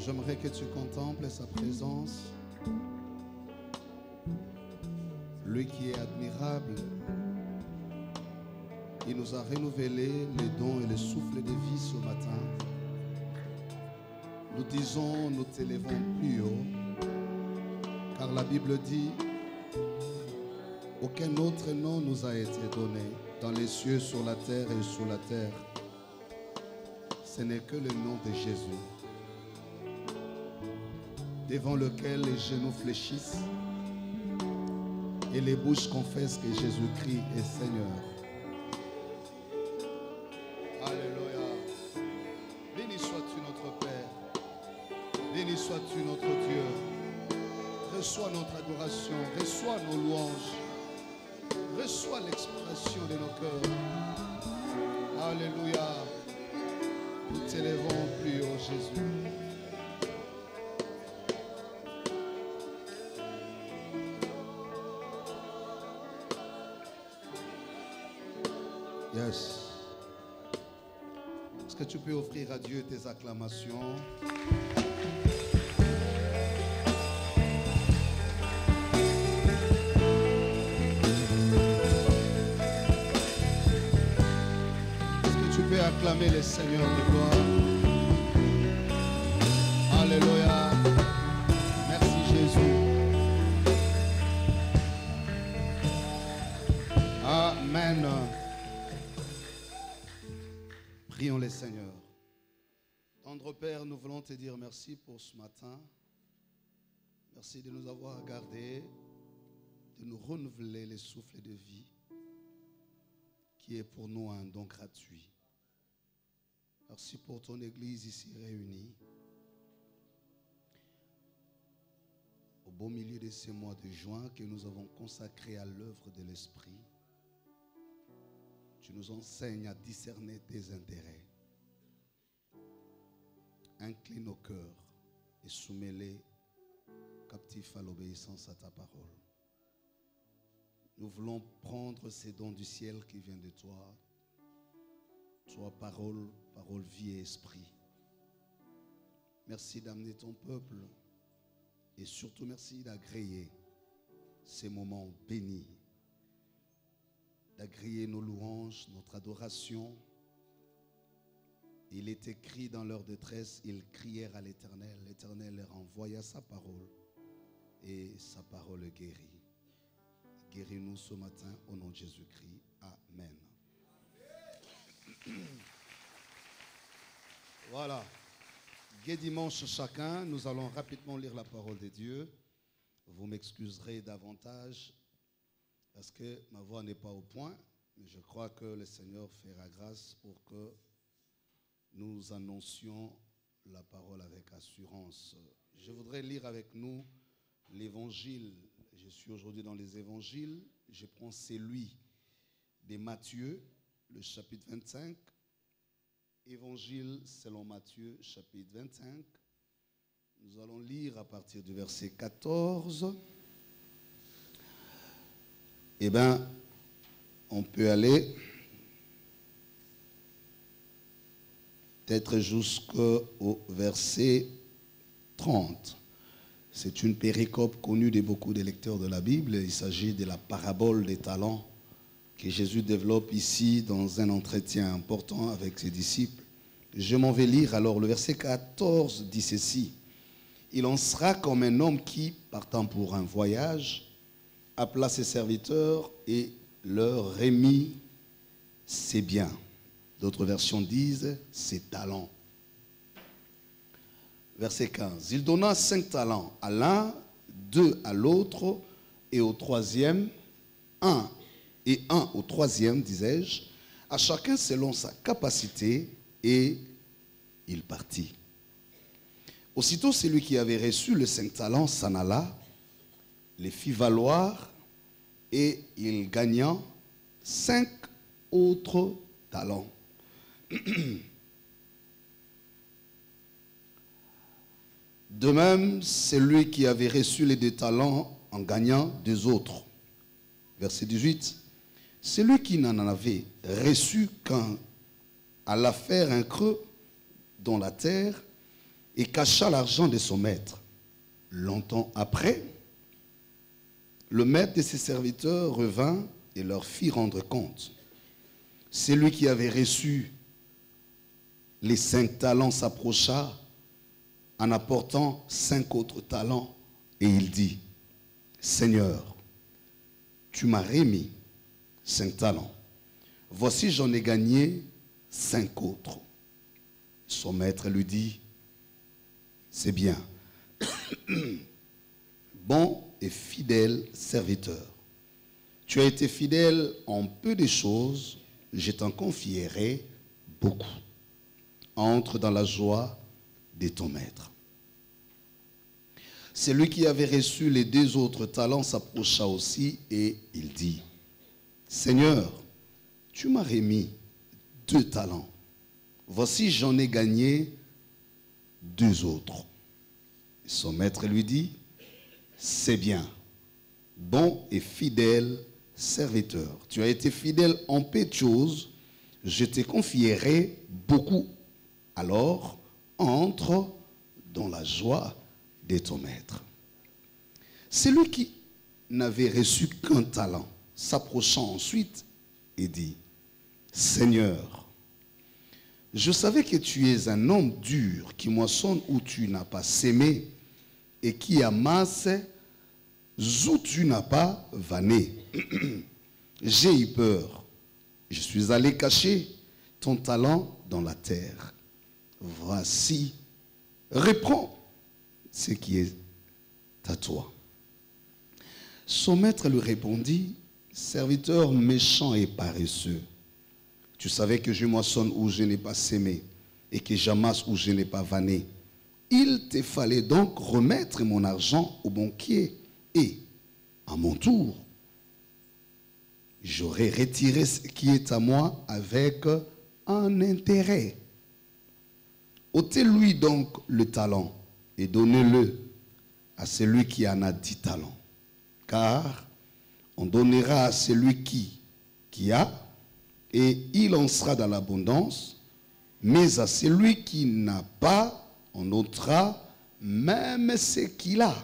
J'aimerais que tu contemples sa présence. Lui qui est admirable. Il nous a renouvelé les dons et les souffles de vie ce matin. Nous disons, nous t'élevons plus haut. Car la Bible dit, aucun autre nom nous a été donné dans les cieux, sur la terre et sous la terre. Ce n'est que le nom de Jésus, devant lequel les genoux fléchissent et les bouches confessent que Jésus-Christ est Seigneur. Alléluia. Béni sois-tu notre Père. Béni sois-tu notre Dieu. Reçois notre adoration, reçois nos louanges, reçois l'expression de nos cœurs. Alléluia. Nous t'élevons plus haut, Jésus. Yes. Est-ce que tu peux offrir à Dieu tes acclamations? Acclamer le Seigneur de gloire. Alléluia. Merci Jésus. Amen. Prions le Seigneur. Tendre Père, nous voulons te dire merci pour ce matin. Merci de nous avoir gardés, de nous renouveler les souffles de vie qui est pour nous un don gratuit. Merci pour ton Église ici réunie. Au beau milieu de ces mois de juin que nous avons consacrés à l'œuvre de l'Esprit, tu nous enseignes à discerner tes intérêts. Incline nos cœurs et soumets-les captifs à l'obéissance à ta parole. Nous voulons prendre ces dons du ciel qui viennent de toi. Toi, parole, vie et esprit. Merci d'amener ton peuple et surtout merci d'agréer ces moments bénis, d'agréer nos louanges, notre adoration. Il est écrit dans leur détresse, ils crièrent à l'Éternel. L'Éternel leur envoya sa parole et sa parole guérit. Guéris-nous ce matin au nom de Jésus-Christ. Amen. Voilà. Gai dimanche chacun. Nous allons rapidement lire la parole de Dieu. Vous m'excuserez davantage parce que ma voix n'est pas au point, mais je crois que le Seigneur fera grâce pour que nous annoncions la parole avec assurance. Je voudrais lire avec nous l'évangile. Je suis aujourd'hui dans les évangiles. Je prends celui de Matthieu, le chapitre 25, évangile selon Matthieu, chapitre 25. Nous allons lire à partir du verset 14. Eh bien, on peut aller peut-être jusqu'au verset 30. C'est une péricope connue de beaucoup de lecteurs de la Bible. Il s'agit de la parabole des talents que Jésus développe ici dans un entretien important avec ses disciples. Je m'en vais lire alors le verset 14 dit ceci. Il en sera comme un homme qui, partant pour un voyage, appela ses serviteurs et leur remit ses biens. D'autres versions disent ses talents. Verset 15. Il donna 5 talents à l'un, 2 à l'autre et au troisième 1. Et 1 au troisième, disais-je, à chacun selon sa capacité, et il partit. Aussitôt, celui qui avait reçu les 5 talents s'en alla, les fit valoir, et il gagna 5 autres talents. De même, celui qui avait reçu les 2 talents en gagnant 2 autres. Verset 18. Celui qui n'en avait reçu qu'un alla faire un creux dans la terre et cacha l'argent de son maître. Longtemps après, le maître de ses serviteurs revint et leur fit rendre compte. Celui qui avait reçu les 5 talents s'approcha en apportant 5 autres talents et il dit, Seigneur, tu m'as remis 5 talents. Voici, j'en ai gagné 5 autres. Son maître lui dit, c'est bien, bon et fidèle serviteur. Tu as été fidèle en peu de choses, je t'en confierai beaucoup. Entre dans la joie de ton maître. Celui qui avait reçu les 2 autres talents s'approcha aussi et il dit, Seigneur, tu m'as remis 2 talents. Voici, j'en ai gagné 2 autres. Son maître lui dit, c'est bien, bon et fidèle serviteur. Tu as été fidèle en peu de choses, je te confierai beaucoup. Alors, entre dans la joie de ton maître. Celui qui n'avait reçu qu'un talent s'approcha ensuite et dit, Seigneur, je savais que tu es un homme dur qui moissonne où tu n'as pas sémé et qui amasse où tu n'as pas vanné. J'ai eu peur. Je suis allé cacher ton talent dans la terre. Voici, reprends ce qui est à toi. Son maître lui répondit, serviteur méchant et paresseux, tu savais que je moissonne où je n'ai pas sémé et que j'amasse où je n'ai pas vanné. Il te fallait donc remettre mon argent au banquier et, à mon tour, j'aurais retiré ce qui est à moi avec un intérêt. Ôtez-lui donc le talent et donnez-le à celui qui en a 10 talents. Car on donnera à celui qui a, et il en sera dans l'abondance, mais à celui qui n'a pas, on ôtera même ce qu'il a.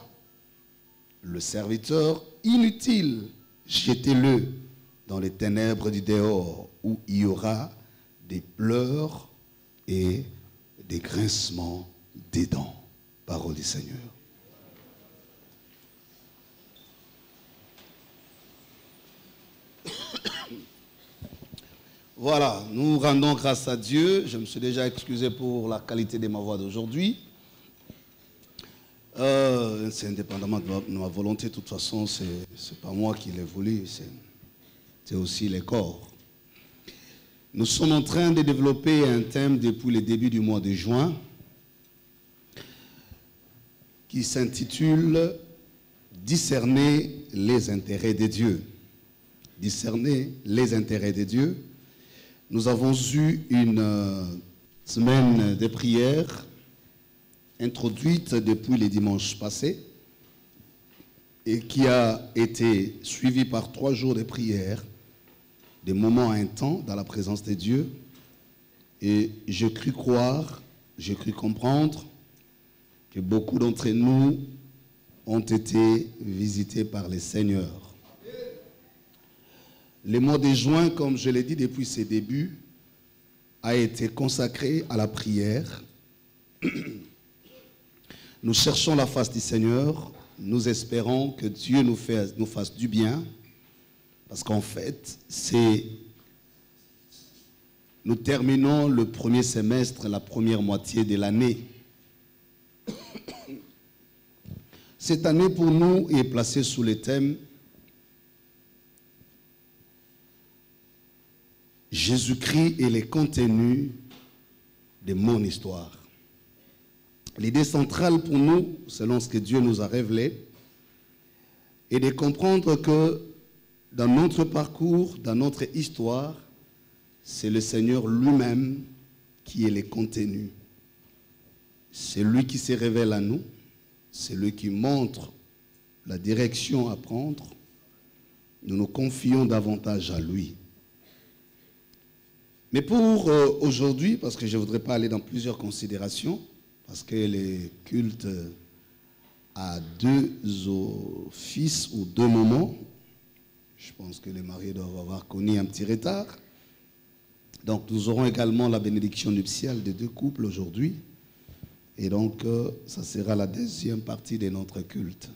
Le serviteur inutile, jetez-le dans les ténèbres du dehors, où il y aura des pleurs et des grincements des dents. Parole du Seigneur. Voilà, nous rendons grâce à Dieu. Je me suis déjà excusé pour la qualité de ma voix d'aujourd'hui. C'est indépendamment de ma volonté, de toute façon, c'est pas moi qui l'ai voulu, c'est aussi les corps. Nous sommes en train de développer un thème depuis le début du mois de juin qui s'intitule « Discerner les intérêts de Dieu ». Discerner les intérêts de Dieu. Nous avons eu une semaine de prière introduite depuis les dimanches passés et qui a été suivie par 3 jours de prière, des moments intenses dans la présence de Dieu. Et j'ai cru croire, j'ai cru comprendre que beaucoup d'entre nous ont été visités par le Seigneur. Le mois de juin, comme je l'ai dit depuis ses débuts, a été consacré à la prière. Nous cherchons la face du Seigneur. Nous espérons que Dieu nous fasse du bien. Parce qu'en fait, nous terminons le premier semestre, la première moitié de l'année. Cette année, pour nous, est placée sous le thème Jésus-Christ et les contenus de mon histoire. L'idée centrale pour nous, selon ce que Dieu nous a révélé, est de comprendre que dans notre parcours, dans notre histoire, c'est le Seigneur lui-même qui est le contenu. C'est lui qui se révèle à nous, c'est lui qui montre la direction à prendre. Nous nous confions davantage à lui. Mais pour aujourd'hui, parce que je ne voudrais pas aller dans plusieurs considérations, parce que les cultes à 2 offices ou 2 moments, je pense que les mariés doivent avoir connu un petit retard. Donc nous aurons également la bénédiction nuptiale des 2 couples aujourd'hui. Et donc ça sera la deuxième partie de notre culte.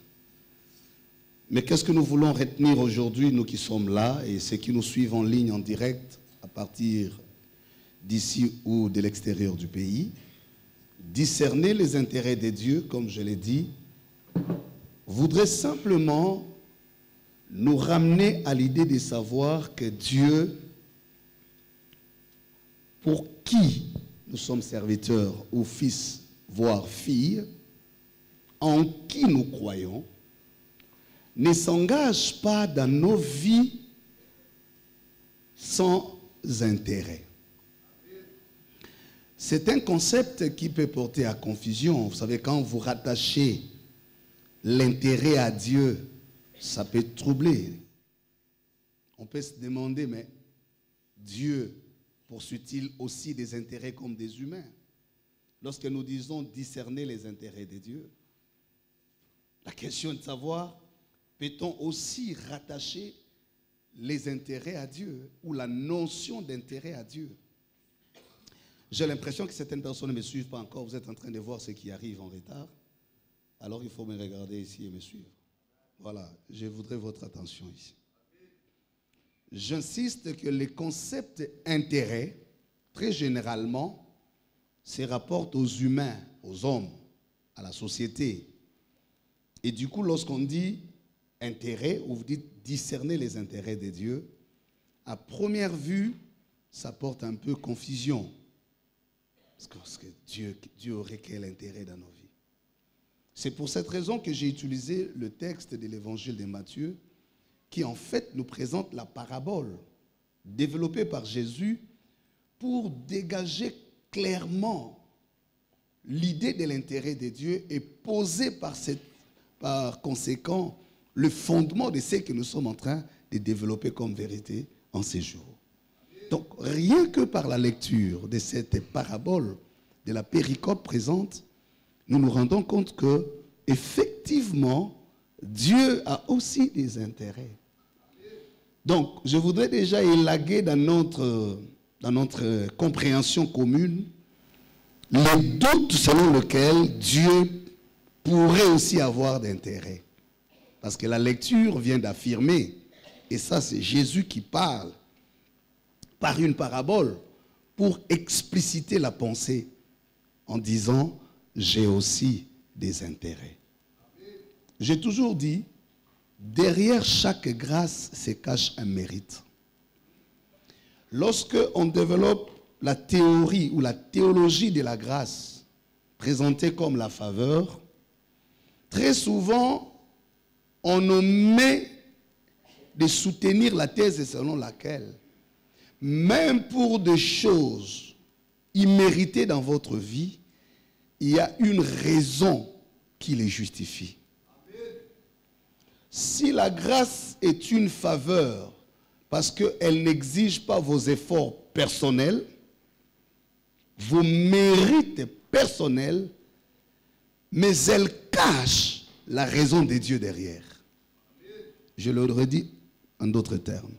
Mais qu'est-ce que nous voulons retenir aujourd'hui, nous qui sommes là, et ceux qui nous suivent en ligne, en direct, à partir d'ici ou de l'extérieur du pays? Discerner les intérêts de Dieu, comme je l'ai dit, voudrait simplement nous ramener à l'idée de savoir que Dieu, pour qui nous sommes serviteurs ou fils, voire filles, en qui nous croyons, ne s'engage pas dans nos vies sans intérêt. C'est un concept qui peut porter à confusion. Vous savez, quand vous rattachez l'intérêt à Dieu, ça peut troubler. On peut se demander, mais Dieu poursuit-il aussi des intérêts comme des humains? Lorsque nous disons discerner les intérêts de Dieu, la question est de savoir, peut-on aussi rattacher les intérêts à Dieu ou la notion d'intérêt à Dieu? J'ai l'impression que certaines personnes ne me suivent pas encore. Vous êtes en train de voir ce qui arrive en retard. Alors il faut me regarder ici et me suivre. Voilà, je voudrais votre attention ici. J'insiste que les concepts intérêt, très généralement, se rapportent aux humains, aux hommes, à la société. Et du coup, lorsqu'on dit intérêt, ou vous dites discerner les intérêts de Dieu, à première vue, ça porte un peu confusion. Parce que Dieu aurait quel intérêt dans nos vies? C'est pour cette raison que j'ai utilisé le texte de l'évangile de Matthieu, qui en fait nous présente la parabole développée par Jésus pour dégager clairement l'idée de l'intérêt de Dieu et poser par conséquent le fondement de ce que nous sommes en train de développer comme vérité en ces jours. Donc, rien que par la lecture de cette parabole, de la péricope présente, nous nous rendons compte que, effectivement, Dieu a aussi des intérêts. Donc, je voudrais déjà élaguer dans notre compréhension commune les doutes selon lesquels Dieu pourrait aussi avoir d'intérêt. Parce que la lecture vient d'affirmer, et ça c'est Jésus qui parle, par une parabole pour expliciter la pensée en disant « j'ai aussi des intérêts ». J'ai toujours dit, derrière chaque grâce se cache un mérite. Lorsque on développe la théorie ou la théologie de la grâce présentée comme la faveur, très souvent on omet de soutenir la thèse selon laquelle même pour des choses imméritées dans votre vie, il y a une raison qui les justifie. Si la grâce est une faveur parce qu'elle n'exige pas vos efforts personnels, vos mérites personnels, mais elle cache la raison de Dieu derrière. Je le redis en d'autres termes.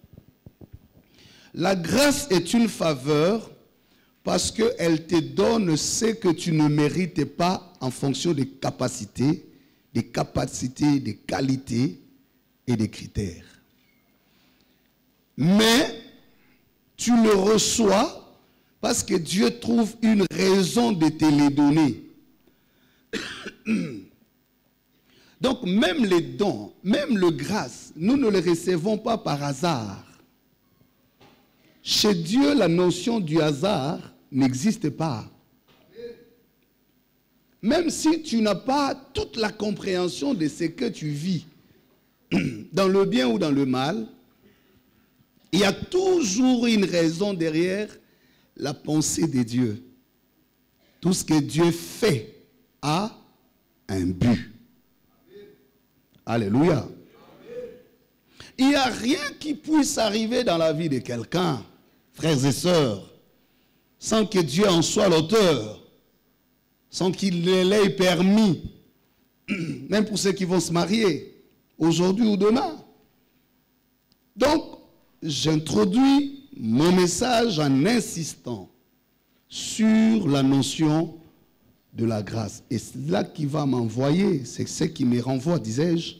La grâce est une faveur parce qu'elle te donne ce que tu ne mérites pas en fonction des capacités, des qualités et des critères. Mais tu le reçois parce que Dieu trouve une raison de te les donner. Donc même les dons, même le grâce, nous ne les recevons pas par hasard. Chez Dieu, la notion du hasard n'existe pas. Même si tu n'as pas toute la compréhension de ce que tu vis, dans le bien ou dans le mal, il y a toujours une raison derrière la pensée de Dieu. Tout ce que Dieu fait a un but. Alléluia. Il n'y a rien qui puisse arriver dans la vie de quelqu'un, frères et sœurs, sans que Dieu en soit l'auteur. sans qu'il l'ait permis, même pour ceux qui vont se marier, aujourd'hui ou demain. Donc, j'introduis mon message en insistant sur la notion de la grâce. Et c'est là qui va m'envoyer, c'est ce qui me renvoie, disais-je,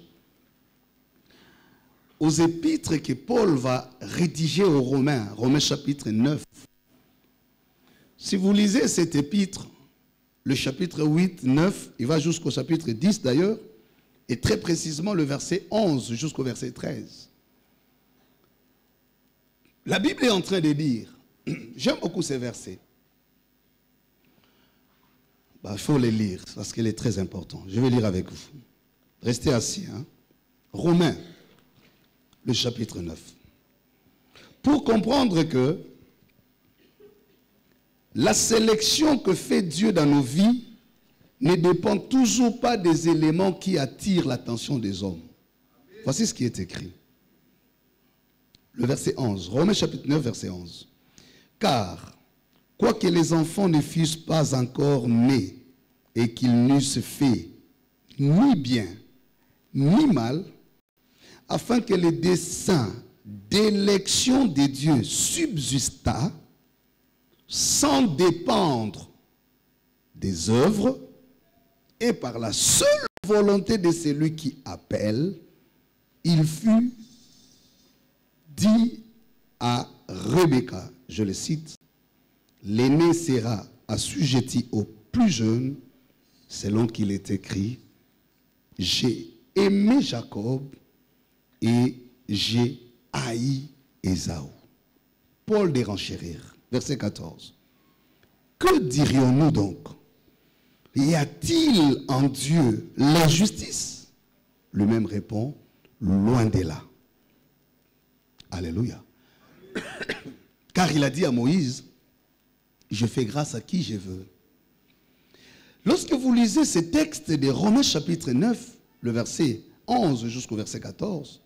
aux épîtres que Paul va rédiger aux Romains, Romains chapitre 9. Si vous lisez cet épître, le chapitre 8, 9, il va jusqu'au chapitre 10 d'ailleurs, et très précisément le verset 11 jusqu'au verset 13. La Bible est en train de dire, j'aime beaucoup ces versets. Il faut les lire parce qu'il est très important. Je vais lire avec vous. Restez assis. Romains, le chapitre 9. Pour comprendre que la sélection que fait Dieu dans nos vies ne dépend toujours pas des éléments qui attirent l'attention des hommes. Voici ce qui est écrit. Le verset 11. Romains chapitre 9, verset 11. Car, quoique les enfants ne fussent pas encore nés et qu'ils n'eussent fait ni bien ni mal, afin que le dessein d'élection de Dieu subsistât sans dépendre des œuvres et par la seule volonté de celui qui appelle, il fut dit à Rebecca, je le cite, l'aîné sera assujetti au plus jeune, selon qu'il est écrit, j'ai aimé Jacob et j'ai haï Ésaü. Paul de renchérir, verset 14. Que dirions-nous donc? Y a-t-il en Dieu l'injustice? Lui-même répond, loin de là. Alléluia. Car il a dit à Moïse, je fais grâce à qui je veux. Lorsque vous lisez ce texte de Romains chapitre 9, le verset 11 jusqu'au verset 14,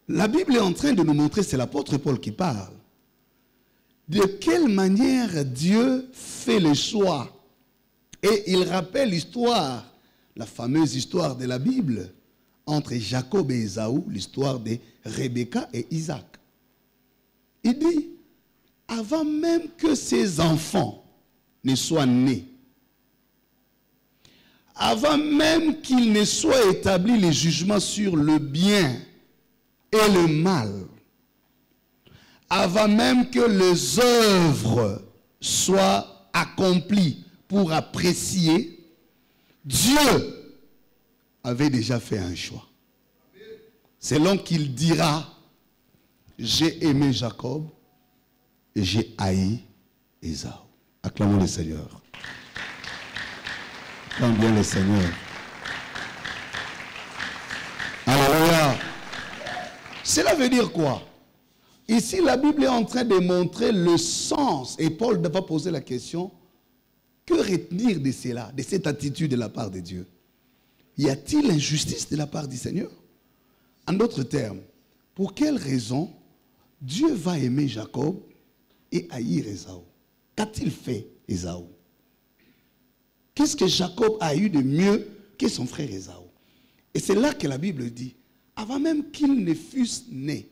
la Bible est en train de nous montrer, c'est l'apôtre Paul qui parle, de quelle manière Dieu fait le choix. Et il rappelle l'histoire, la fameuse histoire de la Bible, entre Jacob et Ésaü, l'histoire de Rebecca et Isaac. Il dit, avant même que ses enfants ne soient nés, avant même qu'il ne soit établi les jugements sur le bien et le mal, avant même que les œuvres soient accomplies pour apprécier, Dieu avait déjà fait un choix. Selon qu'il dira, j'ai aimé Jacob et j'ai haï Ésaü. Acclamons le Seigneur. Acclamons bien le Seigneur. Alléluia. Cela veut dire quoi? Ici, la Bible est en train de montrer le sens. Et Paul va poser la question, que retenir de cela, de cette attitude de la part de Dieu? Y a-t-il injustice de la part du Seigneur? En d'autres termes, pour quelle raison Dieu va aimer Jacob et haïr Ésaü? Qu'a-t-il fait Ésaü? Qu'est-ce que Jacob a eu de mieux que son frère Ésaü? Et c'est là que la Bible dit, avant même qu'ils ne fussent nés,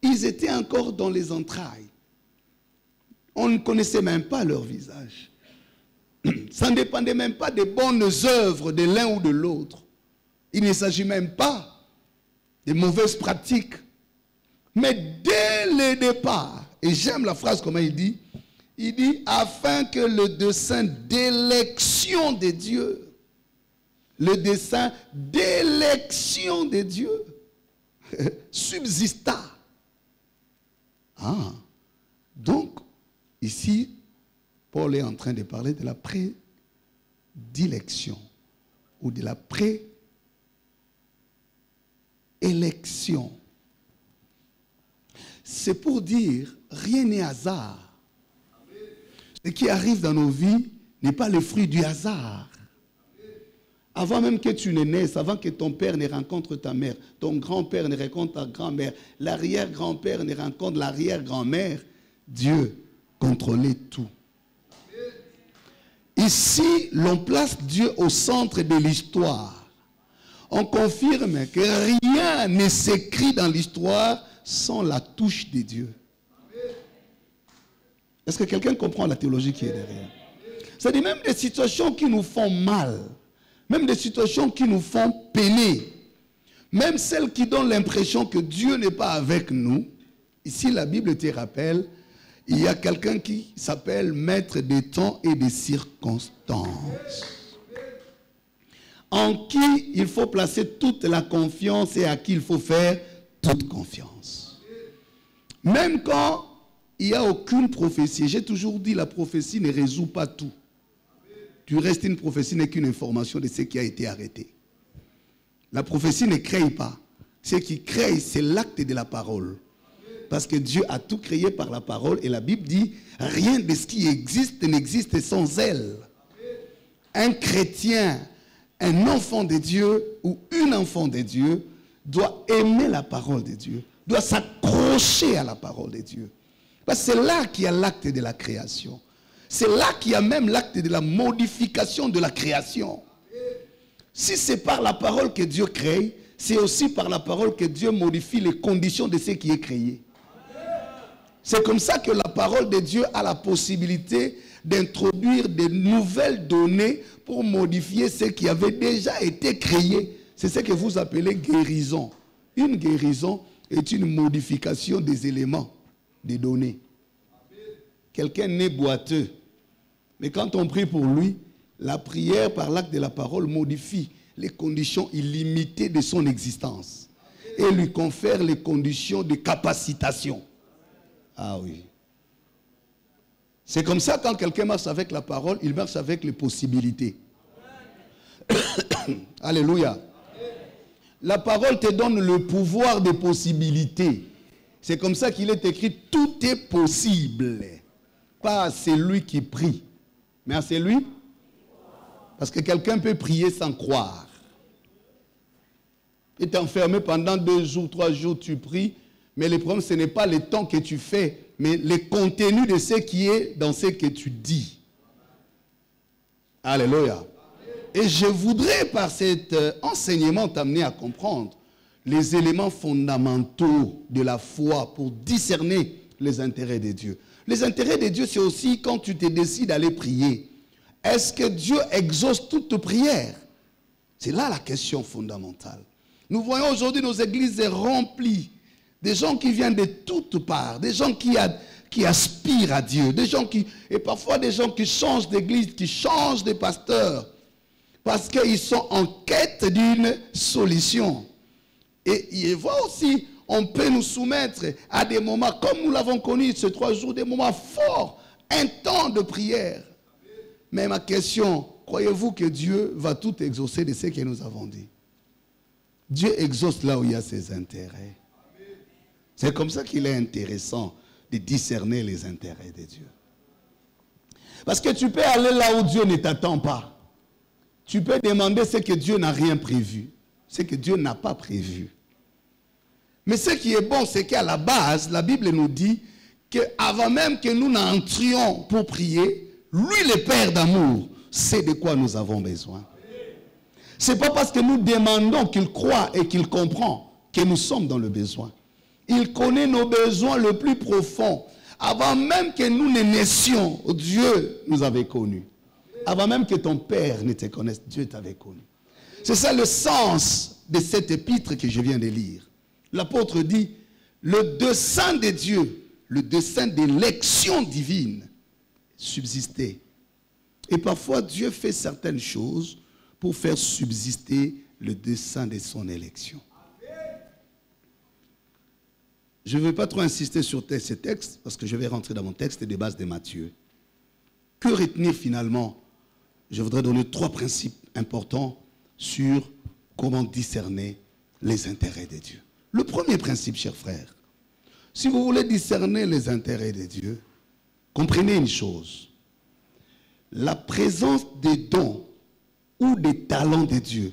ils étaient encore dans les entrailles. On ne connaissait même pas leur visage. Ça ne dépendait même pas des bonnes œuvres de l'un ou de l'autre. Il ne s'agit même pas de mauvaises pratiques. Mais dès le départ, et j'aime la phrase comment il dit, afin que le dessein d'élection de Dieu, le dessein d'élection de Dieu subsista. Donc, ici, Paul est en train de parler de la prédilection ou de la préélection. C'est pour dire, rien n'est hasard. Ce qui arrive dans nos vies n'est pas le fruit du hasard. Avant même que tu ne naisses, avant que ton père ne rencontre ta mère, ton grand-père ne rencontre ta grand-mère, l'arrière-grand-père ne rencontre l'arrière-grand-mère, Dieu contrôlait tout. Ici, l'on place Dieu au centre de l'histoire. On confirme que rien ne s'écrit dans l'histoire sans la touche de Dieu. Est-ce que quelqu'un comprend la théologie qui est derrière? C'est-à-dire même des situations qui nous font mal, même des situations qui nous font peiner, même celles qui donnent l'impression que Dieu n'est pas avec nous. Ici, la Bible te rappelle, il y a quelqu'un qui s'appelle maître des temps et des circonstances, en qui il faut placer toute la confiance et à qui il faut faire toute confiance. Même quand il n'y a aucune prophétie, j'ai toujours dit la prophétie ne résout pas tout. Tu restes, une prophétie n'est qu'une information de ce qui a été arrêté. La prophétie ne crée pas. Ce qui crée, c'est l'acte de la parole. Parce que Dieu a tout créé par la parole et la Bible dit rien de ce qui existe n'existe sans elle. Un chrétien, un enfant de Dieu ou une enfant de Dieu doit aimer la parole de Dieu, doit s'accrocher à la parole de Dieu. Parce que c'est là qu'il y a l'acte de la création. C'est là qu'il y a même l'acte de la modification de la création. Si c'est par la parole que Dieu crée, c'est aussi par la parole que Dieu modifie les conditions de ce qui est créé. C'est comme ça que la parole de Dieu a la possibilité d'introduire de nouvelles données pour modifier ce qui avait déjà été créé. C'est ce que vous appelez guérison. Une guérison est une modification des éléments, des données. Quelqu'un n'est boiteux, mais quand on prie pour lui, la prière par l'acte de la parole modifie les conditions illimitées de son existence et lui confère les conditions de capacitation. Ah oui. C'est comme ça quand quelqu'un marche avec la parole, il marche avec les possibilités. Alléluia. La parole te donne le pouvoir des possibilités. C'est comme ça qu'il est écrit, tout est possible. Pas à celui qui prie, mais à celui. Parce que quelqu'un peut prier sans croire. Tu es enfermé pendant 2 jours, 3 jours, tu pries. Mais le problème, ce n'est pas le temps que tu fais, mais le contenu de ce qui est dans ce que tu dis. Alléluia. Et je voudrais, par cet enseignement, t'amener à comprendre les éléments fondamentaux de la foi pour discerner les intérêts de Dieu. Les intérêts de Dieu, c'est aussi quand tu te décides d'aller prier. Est-ce que Dieu exauce toute prière? C'est là la question fondamentale. Nous voyons aujourd'hui nos églises remplies. Des gens qui viennent de toutes parts, des gens qui aspirent à Dieu, des gens et parfois des gens qui changent d'église, qui changent de pasteur, parce qu'ils sont en quête d'une solution. Et il voit aussi, on peut nous soumettre à des moments, comme nous l'avons connu ces 3 jours, des moments forts, un temps de prière. Mais ma question, croyez-vous que Dieu va tout exaucer de ce que nous avons dit? Dieu exauce là où il y a ses intérêts. C'est comme ça qu'il est intéressant de discerner les intérêts de Dieu. Parce que tu peux aller là où Dieu ne t'attend pas. Tu peux demander ce que Dieu n'a rien prévu. Ce que Dieu n'a pas prévu. Mais ce qui est bon, c'est qu'à la base, la Bible nous dit qu'avant même que nous n'entrions pour prier, lui, le Père d'amour, sait de quoi nous avons besoin. Ce n'est pas parce que nous demandons qu'il croit et qu'il comprend que nous sommes dans le besoin. Il connaît nos besoins les plus profonds. Avant même que nous ne naissions, Dieu nous avait connus. Avant même que ton père ne te connaisse, Dieu t'avait connu. C'est ça le sens de cet épître que je viens de lire. L'apôtre dit, le dessein de Dieu, le dessein d'élection divine, subsistait. Et parfois, Dieu fait certaines choses pour faire subsister le dessein de son élection. Je ne vais pas trop insister sur ces textes, parce que je vais rentrer dans mon texte de base de Matthieu. Que retenir finalement? Je voudrais donner 3 principes importants sur comment discerner les intérêts de Dieu. Le premier principe, chers frères, si vous voulez discerner les intérêts de Dieu, comprenez une chose. La présence des dons ou des talents de Dieu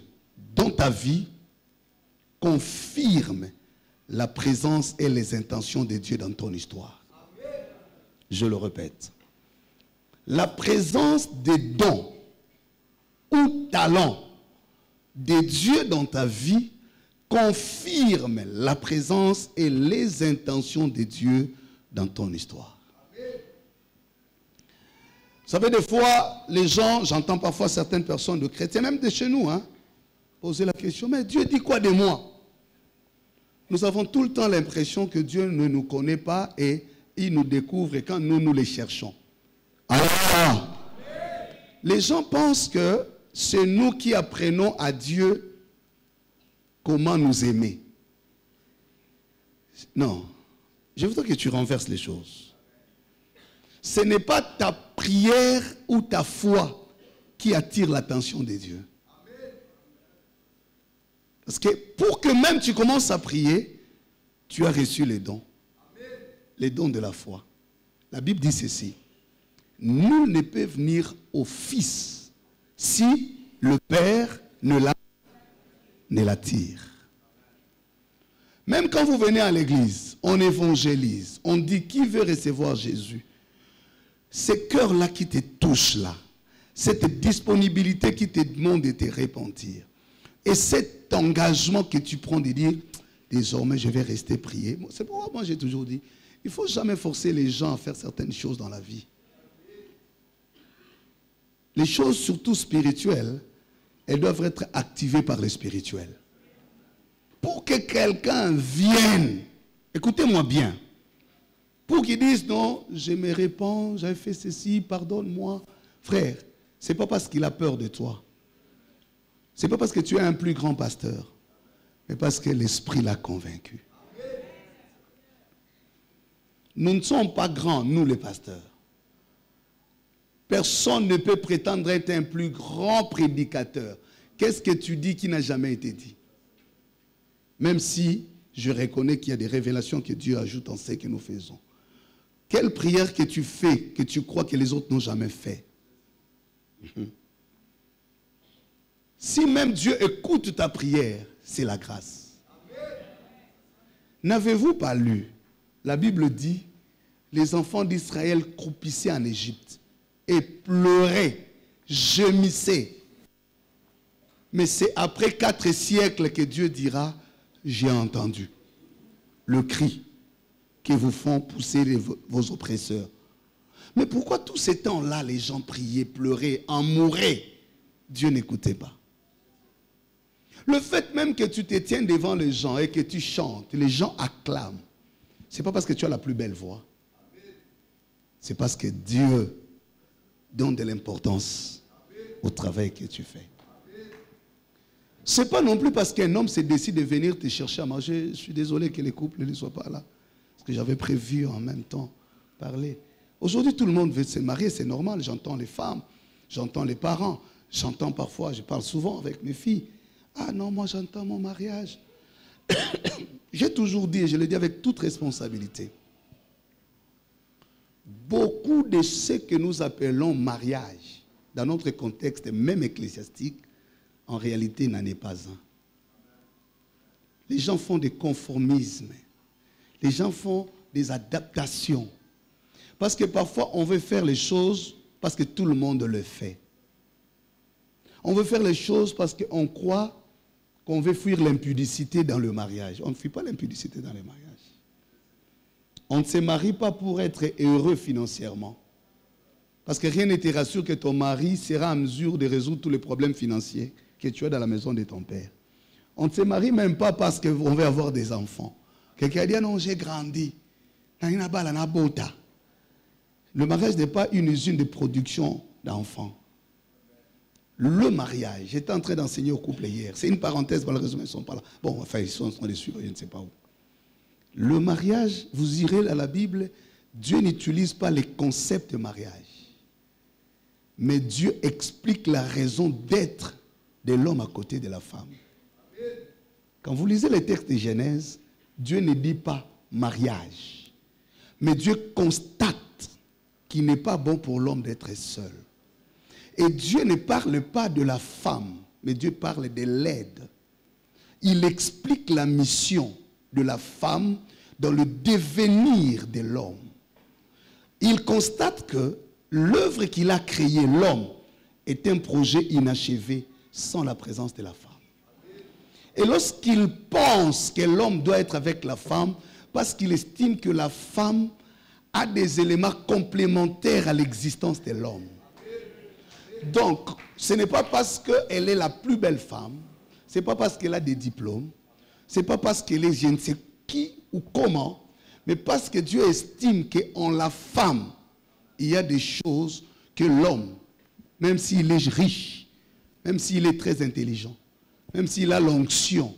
dans ta vie confirme la présence et les intentions de Dieu dans ton histoire. Je le répète. la présence des dons ou talents de Dieu dans ta vie confirme la présence et les intentions de Dieu dans ton histoire. Vous savez, des fois, les gens, j'entends parfois certaines personnes de chrétiens, même de chez nous, poser la question, mais Dieu dit quoi de moi? Nous avons tout le temps l'impression que Dieu ne nous connaît pas et il nous découvre quand nous les cherchons. Alors, les gens pensent que c'est nous qui apprenons à Dieu comment nous aimer. Non, je voudrais que tu renverses les choses. Ce n'est pas ta prière ou ta foi qui attire l'attention de Dieu. Parce que pour que même tu commences à prier, tu as reçu les dons. Les dons de la foi. La Bible dit ceci. Nul ne peut venir au Fils si le Père ne l'attire. Même quand vous venez à l'église, on évangélise, on dit qui veut recevoir Jésus. Ce cœur-là qui te touche là, cette disponibilité qui te demande de te repentir. Et cet engagement que tu prends de dire, désormais je vais rester prier. C'est pourquoi moi j'ai toujours dit, il ne faut jamais forcer les gens à faire certaines choses dans la vie. Les choses surtout spirituelles, elles doivent être activées par le spirituel. Pour que quelqu'un vienne, écoutez-moi bien, pour qu'il dise non, je me répands, j'avais fait ceci, pardonne-moi. Frère, ce n'est pas parce qu'il a peur de toi. Ce n'est pas parce que tu es un plus grand pasteur, mais parce que l'Esprit l'a convaincu. Nous ne sommes pas grands, nous les pasteurs. Personne ne peut prétendre être un plus grand prédicateur. Qu'est-ce que tu dis qui n'a jamais été dit? Même si je reconnais qu'il y a des révélations que Dieu ajoute en ce que nous faisons. Quelle prière que tu fais, que tu crois que les autres n'ont jamais fait? Si même Dieu écoute ta prière, c'est la grâce. N'avez-vous pas lu? La Bible dit, les enfants d'Israël croupissaient en Égypte et pleuraient, gémissaient. Mais c'est après 4 siècles que Dieu dira, j'ai entendu le cri que vous font pousser vos oppresseurs. Mais pourquoi tous ces temps-là, les gens priaient, pleuraient, en mouraient? Dieu n'écoutait pas. Le fait même que tu te tiennes devant les gens et que tu chantes, les gens acclament. Ce n'est pas parce que tu as la plus belle voix. C'est parce que Dieu donne de l'importance au travail que tu fais. Ce n'est pas non plus parce qu'un homme se décide de venir te chercher à manger. Je suis désolé que les couples ne soient pas là. Parce que j'avais prévu en même temps parler. Aujourd'hui, tout le monde veut se marier, c'est normal. J'entends les femmes, j'entends les parents, j'entends parfois, je parle souvent avec mes filles. Ah non, moi j'entends mon mariage. J'ai toujours dit, et je le dis avec toute responsabilité, beaucoup de ce que nous appelons mariage, dans notre contexte même ecclésiastique, en réalité n'en est pas un. Les gens font des conformismes. Les gens font des adaptations. Parce que parfois on veut faire les choses parce que tout le monde le fait. On veut faire les choses parce qu'on croit qu'on veut fuir l'impudicité dans le mariage. On ne fuit pas l'impudicité dans le mariage. On ne se marie pas pour être heureux financièrement. Parce que rien ne te rassure que ton mari sera en mesure de résoudre tous les problèmes financiers que tu as dans la maison de ton père. On ne se marie même pas parce qu'on veut avoir des enfants. Quelqu'un dit, non, j'ai grandi. Le mariage n'est pas une usine de production d'enfants. Le mariage, j'étais en train d'enseigner au couple hier. C'est une parenthèse, malheureusement, ils ne sont pas là. Bon, enfin, ils sont en train de suivre, je ne sais pas où. Le mariage, vous irez à la Bible, Dieu n'utilise pas les concepts de mariage. Mais Dieu explique la raison d'être de l'homme à côté de la femme. Quand vous lisez les textes de Genèse, Dieu ne dit pas mariage. Mais Dieu constate qu'il n'est pas bon pour l'homme d'être seul. Et Dieu ne parle pas de la femme, mais Dieu parle de l'aide. Il explique la mission de la femme dans le devenir de l'homme. Il constate que l'œuvre qu'il a créée, l'homme, est un projet inachevé sans la présence de la femme. Et lorsqu'il pense que l'homme doit être avec la femme, parce qu'il estime que la femme a des éléments complémentaires à l'existence de l'homme. Donc, ce n'est pas parce qu'elle est la plus belle femme, ce n'est pas parce qu'elle a des diplômes, ce n'est pas parce qu'elle est je ne sais qui ou comment, mais parce que Dieu estime qu'en la femme, il y a des choses que l'homme, même s'il est riche, même s'il est très intelligent, même s'il a l'onction,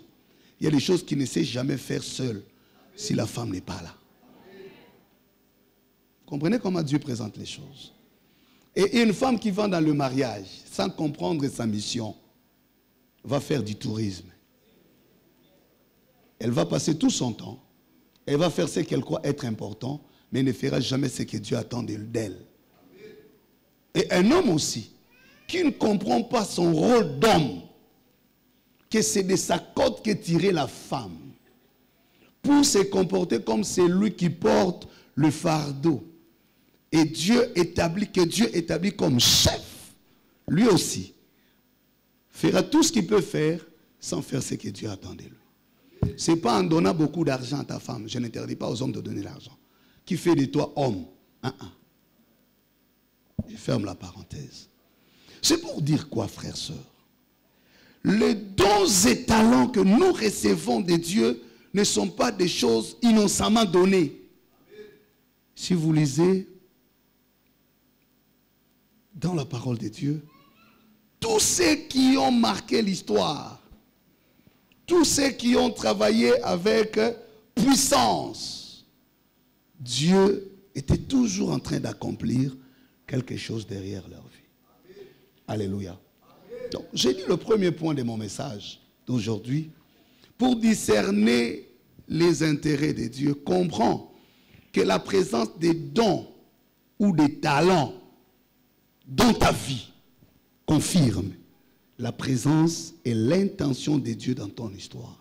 il y a des choses qu'il ne sait jamais faire seul si la femme n'est pas là. Comprenez comment Dieu présente les choses. Et une femme qui va dans le mariage sans comprendre sa mission va faire du tourisme. Elle va passer tout son temps, elle va faire ce qu'elle croit être important, mais elle ne fera jamais ce que Dieu attend d'elle. Et un homme aussi, qui ne comprend pas son rôle d'homme, que c'est de sa côte qu'est tirée la femme, pour se comporter comme celui qui porte le fardeau. Et Dieu établit comme chef, lui aussi, fera tout ce qu'il peut faire sans faire ce que Dieu attend de lui. Ce n'est pas en donnant beaucoup d'argent à ta femme, je n'interdis pas aux hommes de donner l'argent, qui fait de toi homme. Je ferme la parenthèse. C'est pour dire quoi, frères, sœurs? Les dons et talents que nous recevons de Dieu ne sont pas des choses innocemment données. Si vous lisez dans la parole de Dieu, tous ceux qui ont marqué l'histoire, tous ceux qui ont travaillé avec puissance, Dieu était toujours en train d'accomplir quelque chose derrière leur vie. Alléluia. Donc, j'ai dit le premier point de mon message d'aujourd'hui. Pour discerner les intérêts de Dieu, comprends que la présence des dons ou des talents dans ta vie confirme la présence et l'intention de Dieu dans ton histoire.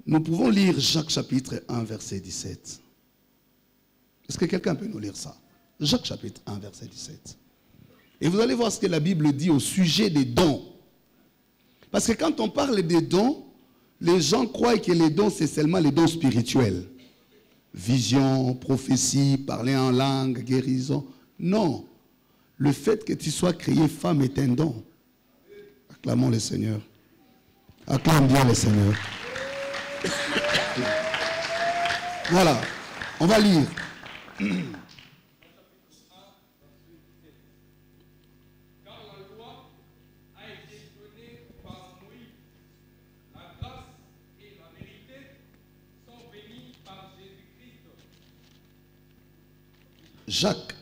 Nous pouvons lire Jacques chapitre 1, verset 17. Est-ce que quelqu'un peut nous lire ça? Jacques chapitre 1, verset 17. Et vous allez voir ce que la Bible dit au sujet des dons. Parce que quand on parle des dons, les gens croient que les dons, c'est seulement les dons spirituels. Vision, prophétie, parler en langue, guérison. Non. Le fait que tu sois créé femme est un don. Acclamons le Seigneur. Acclame bien le Seigneur. Voilà. On va lire. Jacques.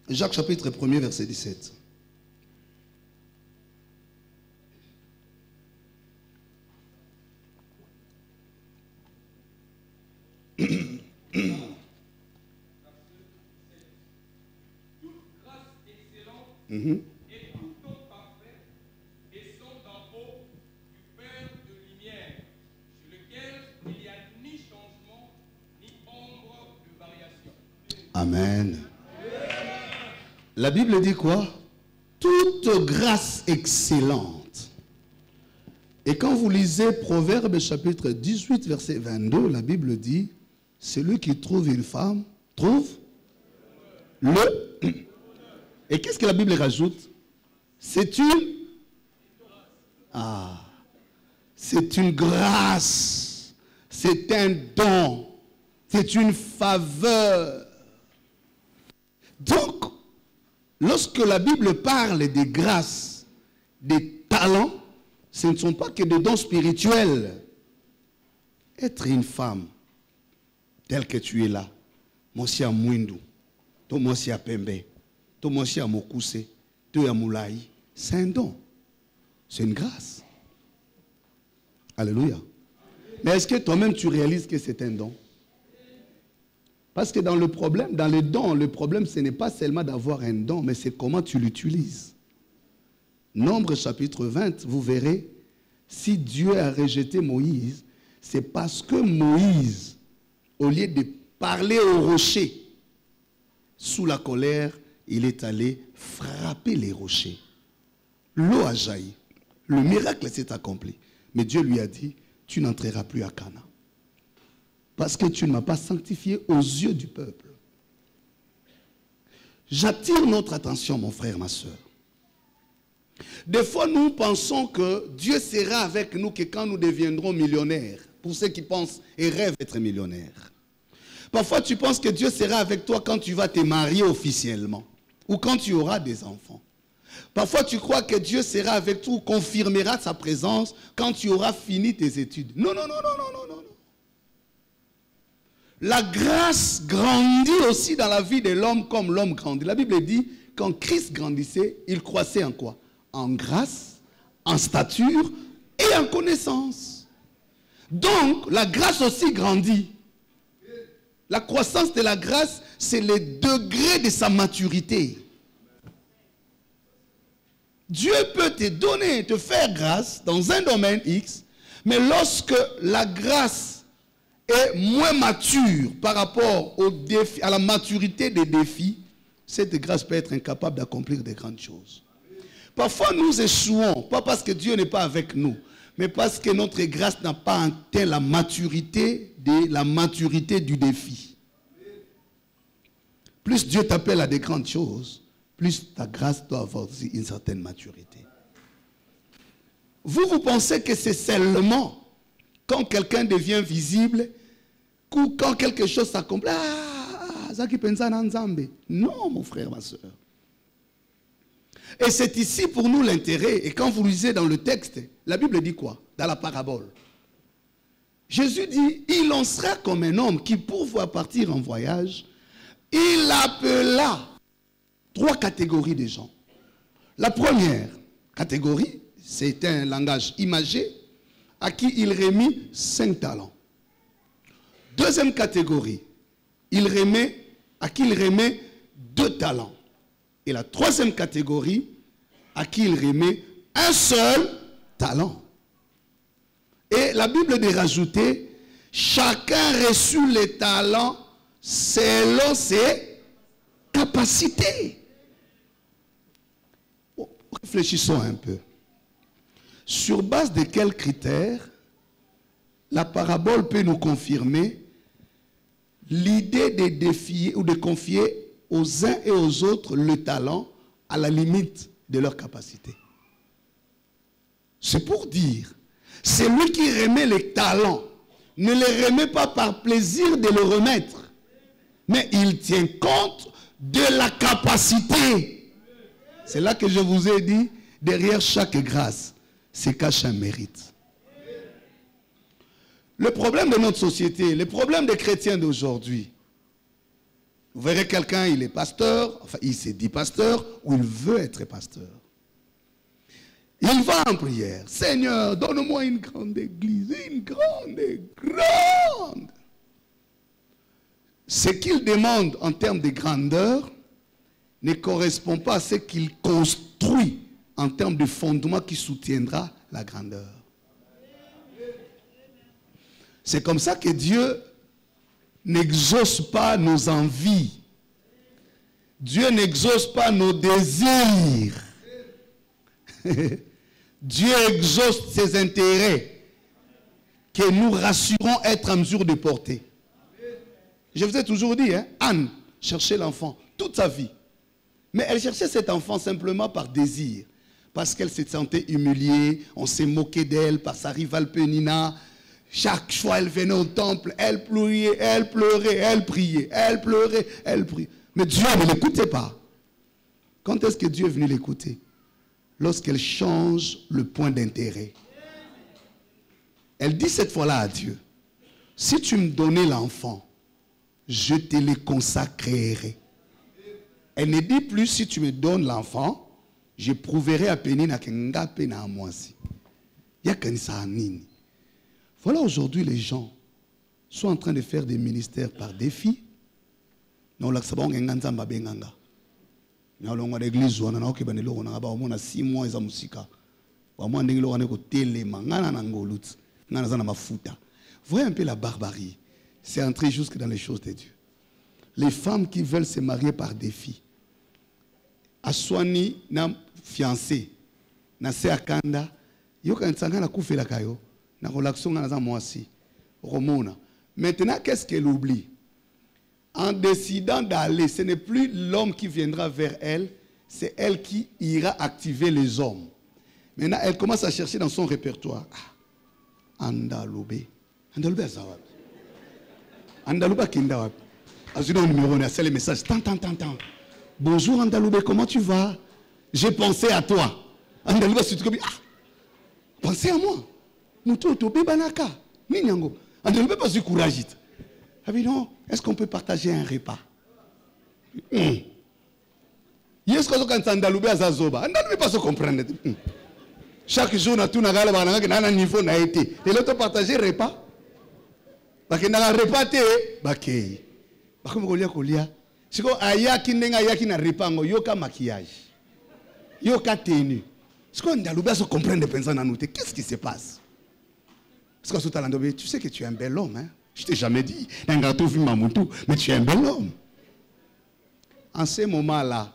Jacques chapitre 1er, verset 17. Et tout don parfait descend d'en haut du Père de lumière, sur lequel il n'y a ni changement, ni ombre de variation. Amen. La Bible dit quoi? Toute grâce excellente. Et quand vous lisez Proverbes chapitre 18, verset 22, la Bible dit, celui qui trouve une femme, trouve le... Et qu'est-ce que la Bible rajoute? C'est une... c'est une grâce. C'est un don. C'est une faveur. Donc, lorsque la Bible parle des grâces, des talents, ce ne sont pas que des dons spirituels. Être une femme telle que tu es là, Monsi à Mwindu, Monsi à Pembe, Monsi à Mokuse, à Moulaï, c'est un don. C'est une grâce. Alléluia. Mais est-ce que toi-même tu réalises que c'est un don? Parce que dans le problème, dans les dons, le problème, ce n'est pas seulement d'avoir un don, mais c'est comment tu l'utilises. Nombre chapitre 20, vous verrez, si Dieu a rejeté Moïse, c'est parce que Moïse, au lieu de parler au rocher, sous la colère, il est allé frapper les rochers. L'eau a jailli. Le miracle s'est accompli. Mais Dieu lui a dit, tu n'entreras plus à Canaan. Parce que tu ne m'as pas sanctifié aux yeux du peuple. J'attire notre attention, mon frère, ma soeur. Des fois, nous pensons que Dieu sera avec nous que quand nous deviendrons millionnaires. Pour ceux qui pensent et rêvent d'être millionnaires. Parfois, tu penses que Dieu sera avec toi quand tu vas te marier officiellement. Ou quand tu auras des enfants. Parfois, tu crois que Dieu sera avec toi ou confirmera sa présence quand tu auras fini tes études. Non, non, non, non, non, non, non. La grâce grandit aussi dans la vie de l'homme comme l'homme grandit. La Bible dit, quand Christ grandissait, il croissait en quoi? En grâce, en stature et en connaissance. Donc, la grâce aussi grandit. La croissance de la grâce, c'est le degré de sa maturité. Dieu peut te donner, te faire grâce dans un domaine X, mais lorsque la grâce est moins mature par rapport au défi, à la maturité des défis, cette grâce peut être incapable d'accomplir de grandes choses. Parfois, nous échouons, pas parce que Dieu n'est pas avec nous, mais parce que notre grâce n'a pas atteint la maturité du défi. Plus Dieu t'appelle à des grandes choses, plus ta grâce doit avoir une certaine maturité. Vous pensez que c'est seulement quand quelqu'un devient visible, ou quand quelque chose s'accomplit. Non, mon frère, ma soeur. Et c'est ici pour nous l'intérêt. Et quand vous lisez dans le texte, la Bible dit quoi? Dans la parabole. Jésus dit, il en sera comme un homme qui, pour pouvoir partir en voyage, il appela 3 catégories de gens. La première catégorie, c'est un langage imagé, à qui il remit 5 talents. Deuxième catégorie, à qui il remet 2 talents. Et la troisième catégorie, à qui il remet un seul talent. Et la Bible dit rajouter, chacun reçut les talents selon ses capacités. Réfléchissons un peu. Sur base de quels critères la parabole peut nous confirmer l'idée de défier ou de confier aux uns et aux autres le talent à la limite de leur capacité? C'est pour dire, celui qui remet les talents ne les remet pas par plaisir de le remettre, mais il tient compte de la capacité. C'est là que je vous ai dit, derrière chaque grâce se cache un mérite. Le problème de notre société, le problème des chrétiens d'aujourd'hui, vous verrez quelqu'un, il est pasteur, enfin il s'est dit pasteur, ou il veut être pasteur. Il va en prière. Seigneur, donne-moi une grande église, une grande. Ce qu'il demande en termes de grandeur ne correspond pas à ce qu'il construit en termes de fondement qui soutiendra la grandeur. C'est comme ça que Dieu n'exauce pas nos envies. Dieu n'exauce pas nos désirs. Dieu exauce ses intérêts que nous rassurons être en mesure de porter. Je vous ai toujours dit, Anne cherchait l'enfant toute sa vie. Mais elle cherchait cet enfant simplement par désir. Parce qu'elle se sentait humiliée, on s'est moqué d'elle par sa rivale Pénina. Chaque fois elle venait au temple, elle pleurait, elle priait, elle pleurait, elle priait. Mais Dieu ne l'écoutait pas. Quand est-ce que Dieu est venu l'écouter? Lorsqu'elle change le point d'intérêt. Elle dit cette fois-là à Dieu, si tu me donnais l'enfant, je te le consacrerai. Elle ne dit plus, si tu me donnes l'enfant, je prouverai à Pénina que nga pena à moi aussi. Voilà aujourd'hui les gens sont en train de faire des ministères par défi, Non, là, c'est bon, on a un zamba benganga. Nous avons l'église, on a un peu de l'eau, on a 6 mois de musique. On a un télé, on a un futa. Voyez un peu la barbarie. C'est entrer jusque dans les choses de Dieu. Les femmes qui veulent se marier par défi. Aswani na fiancé, na se akanda, yo kan tsanga na kufela kayo, na relaxon na za mwasi. Romona. Maintenant, qu'est-ce qu'elle oublie? En décidant d'aller, ce n'est plus l'homme qui viendra vers elle, c'est elle qui ira activer les hommes. Maintenant, elle commence à chercher dans son répertoire. Andaloube. Andaloube azawab. Andaloube kindawab. Azuna numéro, on a le message. Tant. Bonjour Andaloube, comment tu vas? J'ai pensé à toi. Andaloube, c'est comme pensez à moi. Moutou tobe banaka. Minyango. Andaloube pas du courage. Ah oui, non, est-ce qu'on peut partager un repas? Est-ce qu'on peut Andaloube azazoba? Andaloube pas se comprendre. Chaque jour, on a tout un niveau n'a été. Et l'autre partager un repas. Parce que dans le repas, bakei. Parce que je kolia. Si ko ayaki ndenga ayaki na repango yoka maquillage. Yoka tenue. Si ko Andaloube se comprendre pensant en nous, qu'est-ce qui se passe? Parce que tu sais que tu es un bel homme, hein? Je t'ai jamais dit. Mais tu es un bel homme. En ce moment-là,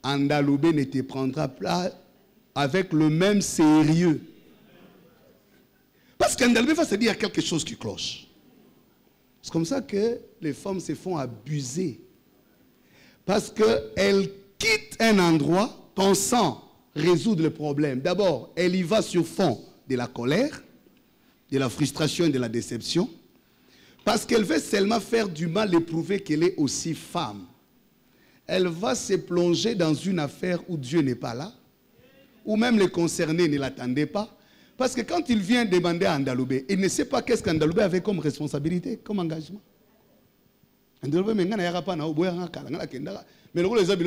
Andaloube ne te prendra pas avec le même sérieux. Parce qu'Andaloube va se dire quelque chose qui cloche. C'est comme ça que les femmes se font abuser. Parce qu'elles quittent un endroit pensant résoudre le problème. D'abord, elle y va sur fond de la colère, de la frustration et de la déception. Parce qu'elle veut seulement faire du mal et prouver qu'elle est aussi femme. Elle va se plonger dans une affaire où Dieu n'est pas là, où même les concernés ne l'attendaient pas. Parce que quand il vient demander à Andaloube, il ne sait pas qu'est-ce qu'Andaloube avait comme responsabilité, comme engagement. Andaloube, mais il n'y a pas de mais le rôle des habits,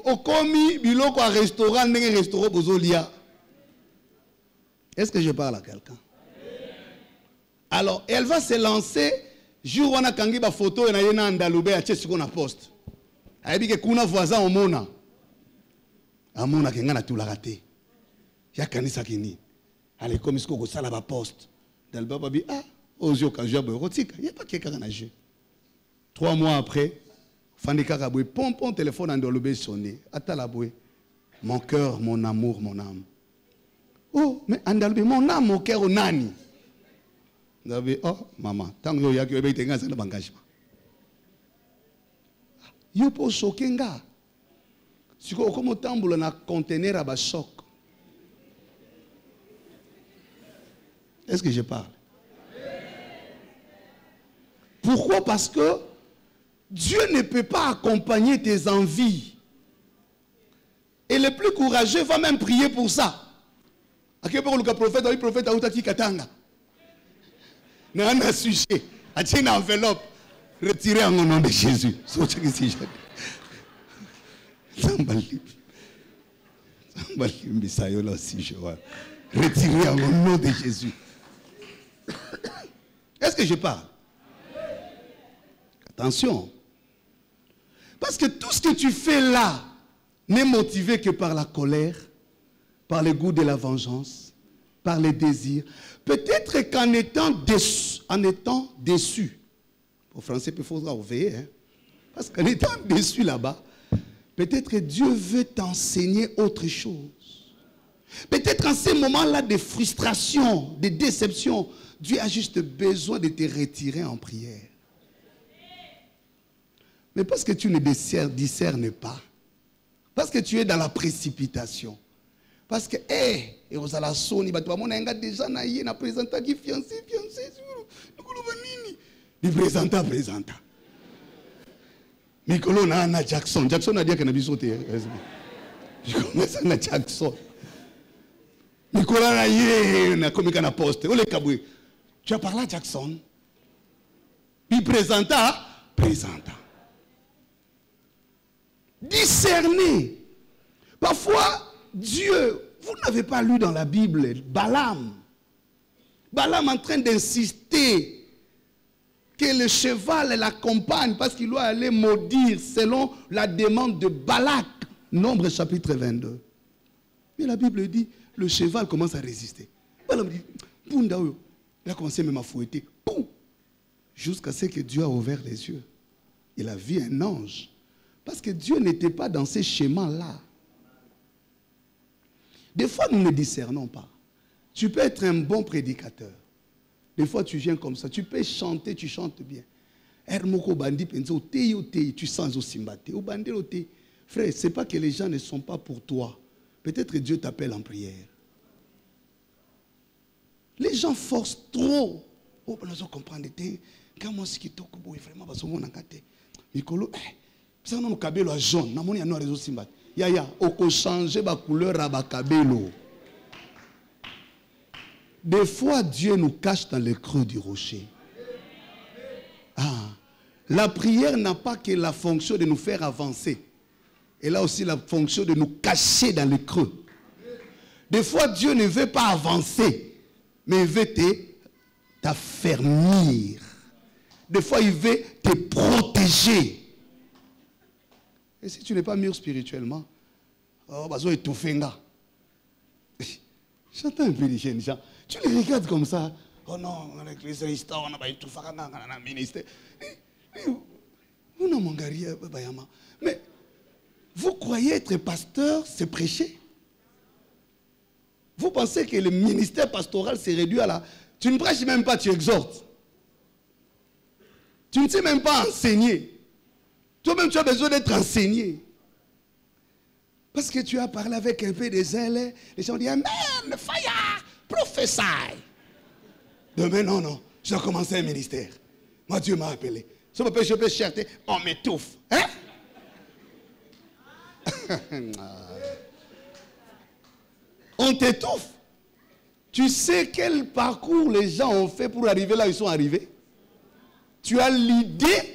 au commis, biloko à restaurant, restaurant bozolia. Est-ce que je parle à quelqu'un? Alors, elle va se lancer, jour où on a kangi ba photo, et on a Andaloube, à ce qu'on a poste. Elle dit que kuna voisin au mona. A mona qui a tout la raté. Il y a kanisa qui ni. Allez, comme ce qu'on a la poste. Dalba dit, ah, aux yeux, quand j'ai il n'y a pas quelqu'un qui a joué. 3 mois après, Fandika Kaboué, pompon téléphone Andaloube sonné. Atalaboué, mon cœur, mon amour, mon âme. Oh, mais Andaloube, mon âme, mon cœur, nani. Andaloube, oh, maman, tant que y a que tu as un engagement. Yo po choquenga. Si vous avez un conteneur à choc. Est-ce que je parle? Pourquoi? Parce que Dieu ne peut pas accompagner tes envies. Et le plus courageux va même prier pour ça. À quel point le prophète a oublié Katanga. N'a un sujet. A une enveloppe. Retirez en nom de Jésus. Retirez en nom de Jésus. Est-ce que je parle? Attention. Parce que tout ce que tu fais là n'est motivé que par la colère, par le goût de la vengeance, par les désirs. Peut-être qu'en étant déçu, au français, il faut veiller, hein? Parce qu'en étant déçu là-bas, peut-être que Dieu veut t'enseigner autre chose. Peut-être en ces moments-là de frustration, de déception, Dieu a juste besoin de te retirer en prière. Mais parce que tu ne discernes pas, parce que tu es dans la précipitation, parce que, et vous allez sonner, déjà na présenta qui fiancé, il présenta. Mikolo na Jackson a dit qu'il a sauté. Je commence à Jackson. Mikolo na comme il a posté. Tu as parlé à Jackson. Il présenta. Discerner. Parfois, Dieu, vous n'avez pas lu dans la Bible Balaam. Balaam en train d'insister que le cheval l'accompagne parce qu'il doit aller maudire selon la demande de Balak. Nombre chapitre 22. Mais la Bible dit, le cheval commence à résister. Balak dit, il a commencé même à fouetter. Jusqu'à ce que Dieu a ouvert les yeux. Il a vu un ange. Parce que Dieu n'était pas dans ces schémas-là. Des fois, nous ne discernons pas. Tu peux être un bon prédicateur. Des fois, tu viens comme ça. Tu peux chanter, tu chantes bien. Tu sens aussi mbaté. Frère, ce n'est pas que les gens ne sont pas pour toi. Peut-être que Dieu t'appelle en prière. Les gens forcent trop. Oh, nous allons comprendre. Quand moi, ce qui est vraiment, parce que mon encate. Mikolo, ça nous cabelo à jaune. N'a mon noir réseau simbat. Ya, on changer la couleur à cabelo. Des fois, Dieu nous cache dans le creux du rocher. La prière n'a pas que la fonction de nous faire avancer. Elle a aussi la fonction de nous cacher dans le creux. Des fois, Dieu ne veut pas avancer, mais il veut t'affermir. Des fois, il veut te protéger. Et si tu n'es pas mûr spirituellement, j'entends un peu les jeunes gens. Tu les regardes comme ça. Oh non, avec les instants, on a pas tout faire dans le ministère. Mais vous croyez être pasteur, c'est prêcher? Vous pensez que le ministère pastoral s'est réduit à la... Tu ne prêches même pas, tu exhortes. Tu ne sais même pas enseigner. Toi-même, tu as besoin d'être enseigné. Parce que tu as parlé avec un peu de zèle. Les gens disent, Amen, fire, prophesy. Demain, non, je dois commencer un ministère. Moi, Dieu m'a appelé. Si je peux chercher, on m'étouffe. Hein? On t'étouffe. Tu sais quel parcours les gens ont fait pour arriver là où ils sont arrivés? Tu as l'idée?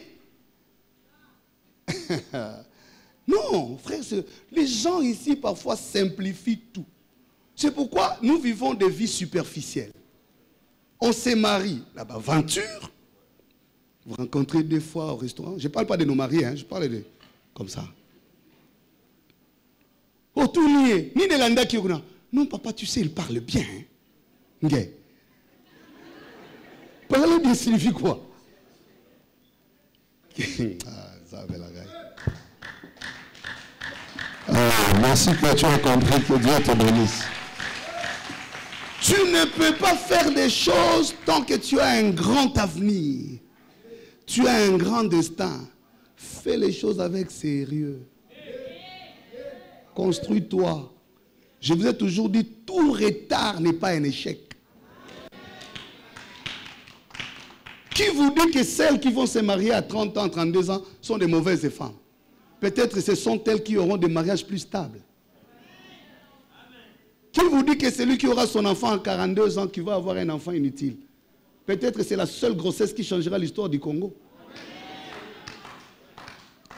Non, frère, les gens ici parfois simplifient tout. C'est pourquoi nous vivons des vies superficielles. On se marie, là-bas, aventure. Vous rencontrez des fois au restaurant. Je ne parle pas de nos mariés, je parle de... Comme ça. Oh, tout nié. Ni de l'anda qui est... Non, papa, tu sais, il parle bien. Okay. Parler bien signifie quoi? Ça avait la gaille. Merci que tu as compris, que Dieu te bénisse. Tu ne peux pas faire des choses tant que tu as un grand avenir. Tu as un grand destin. Fais les choses avec sérieux. Construis-toi. Je vous ai toujours dit, tout retard n'est pas un échec. Qui vous dit que celles qui vont se marier à 30 ans, 32 ans sont des mauvaises femmes? Peut-être que ce sont elles qui auront des mariages plus stables. Qui vous dit que celui qui aura son enfant à 42 ans, qui va avoir un enfant inutile? Peut-être que c'est la seule grossesse qui changera l'histoire du Congo.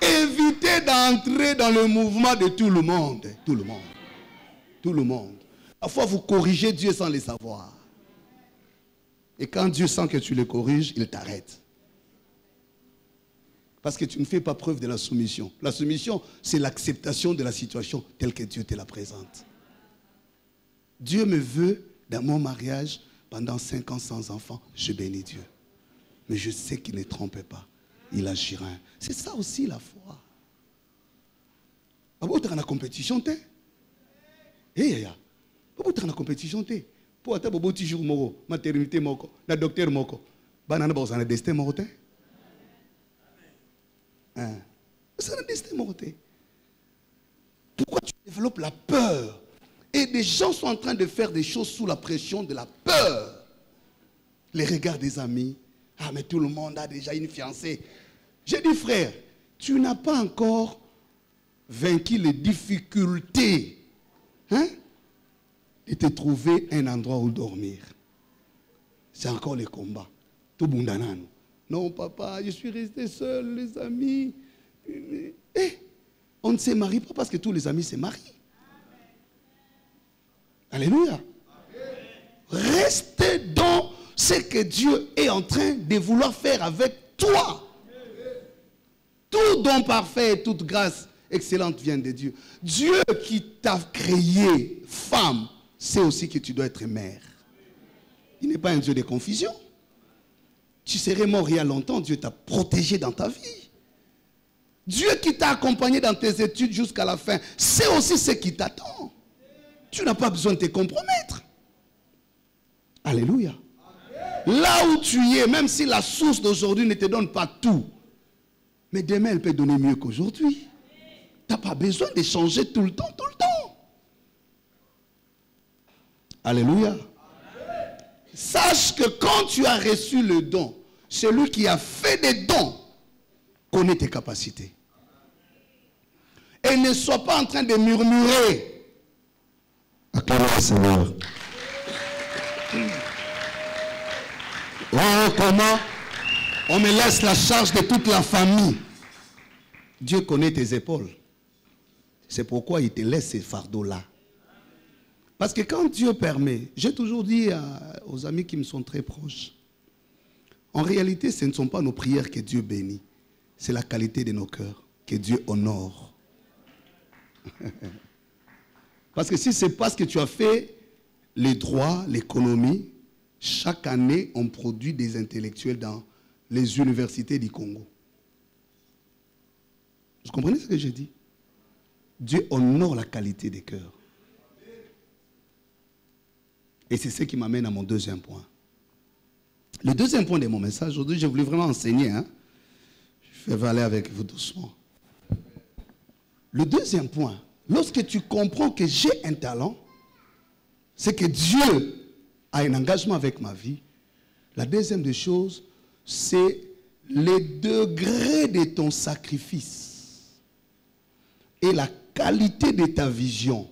Évitez d'entrer dans le mouvement de tout le monde. Tout le monde. Tout le monde. Parfois, vous corrigez Dieu sans le savoir. Et quand Dieu sent que tu le corriges, il t'arrête. Parce que tu ne fais pas preuve de la soumission. La soumission, c'est l'acceptation de la situation telle que Dieu te la présente. Dieu me veut dans mon mariage pendant 5 ans sans enfant. Je bénis Dieu. Mais je sais qu'il ne trompe pas. Il agira. C'est ça aussi la foi. Tu as une compétition, tu es la compétition, tu es. Pour être un petit jour, maternité, la docteur, banana, c'est un destin, c'est un destin, pourquoi tu développes la peur? Et des gens sont en train de faire des choses sous la pression de la peur. Les regards des amis. Ah, mais tout le monde a déjà une fiancée. J'ai dit, frère, tu n'as pas encore vaincu les difficultés de te trouver un endroit où dormir. C'est encore le combat. Tout bundanano. Non, papa, je suis resté seul, les amis. On ne se marie pas parce que tous les amis se marient. Alléluia. Restez dans ce que Dieu est en train de vouloir faire avec toi. Tout don parfait et toute grâce excellente vient de Dieu. Dieu qui t'a créé femme, sait aussi que tu dois être mère. Il n'est pas un Dieu de confusion. Tu serais mort il y a longtemps, Dieu t'a protégé dans ta vie. Dieu qui t'a accompagné dans tes études jusqu'à la fin, c'est aussi ce qui t'attend. Tu n'as pas besoin de te compromettre. Alléluia. Là où tu es, même si la source d'aujourd'hui ne te donne pas tout, mais demain elle peut donner mieux qu'aujourd'hui. Tu n'as pas besoin de changer tout le temps, tout le temps. Alléluia. Sache que quand tu as reçu le don, celui qui a fait des dons connaît tes capacités. Et ne sois pas en train de murmurer. Acclamez le Seigneur. Oh, comment on me laisse la charge de toute la famille. Dieu connaît tes épaules. C'est pourquoi il te laisse ces fardeaux-là. Parce que quand Dieu permet, j'ai toujours dit aux amis qui me sont très proches, en réalité, ce ne sont pas nos prières que Dieu bénit. C'est la qualité de nos cœurs que Dieu honore. Parce que si c'est parce que tu as fait les droits, l'économie, chaque année, on produit des intellectuels dans les universités du Congo. Vous comprenez ce que je dis? Dieu honore la qualité des cœurs. Et c'est ce qui m'amène à mon deuxième point. Le deuxième point de mon message, aujourd'hui, je voulais vraiment enseigner. Je vais aller avec vous doucement. Le deuxième point, lorsque tu comprends que j'ai un talent, c'est que Dieu a un engagement avec ma vie. La deuxième des choses, c'est les degrés de ton sacrifice et la qualité de ta vision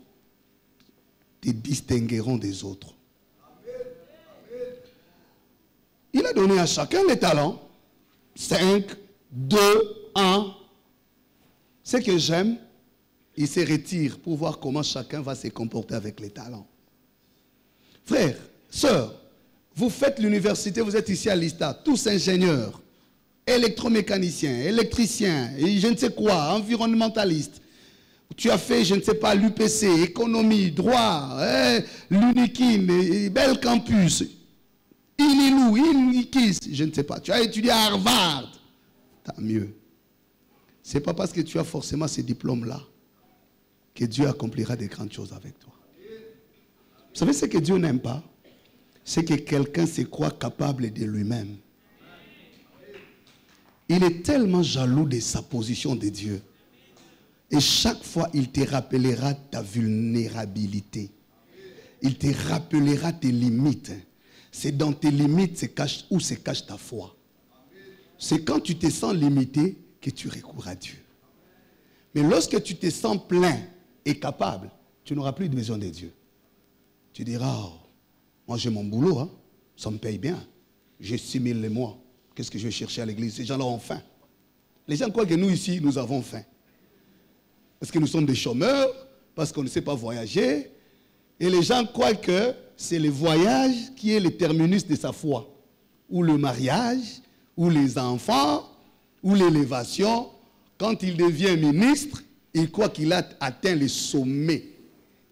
te distingueront des autres. Il a donné à chacun les talents. 5, 2, 1. Ce que j'aime, il se retire pour voir comment chacun va se comporter avec les talents. Frères, sœurs, vous faites l'université, vous êtes ici à l'ISTA, tous ingénieurs, électromécaniciens, électriciens, et je ne sais quoi, environnementalistes. Tu as fait, je ne sais pas, l'UPC, économie, droit, l'UNIKIN, Bel Campus, INILU, INIKIS, je ne sais pas. Tu as étudié à Harvard. Tant mieux. Ce n'est pas parce que tu as forcément ces diplômes-là que Dieu accomplira des grandes choses avec toi. Vous savez ce que Dieu n'aime pas? C'est que quelqu'un se croit capable de lui-même. Il est tellement jaloux de sa position de Dieu. Et chaque fois, il te rappellera ta vulnérabilité. Il te rappellera tes limites. C'est dans tes limites où se cache ta foi. C'est quand tu te sens limité que tu recours à Dieu. Mais lorsque tu te sens plein et capable, tu n'auras plus besoin de Dieu. Tu diras, oh, moi j'ai mon boulot, hein, ça me paye bien. J'ai 6 000 le mois. Qu'est-ce que je vais chercher à l'église? Ces gens-là ont faim. Les gens croient que nous ici, nous avons faim. Parce que nous sommes des chômeurs, parce qu'on ne sait pas voyager. Et les gens croient que c'est le voyage qui est le terminus de sa foi. Ou le mariage, ou les enfants, ou l'élévation. Quand il devient ministre, il croit qu'il a atteint le sommet.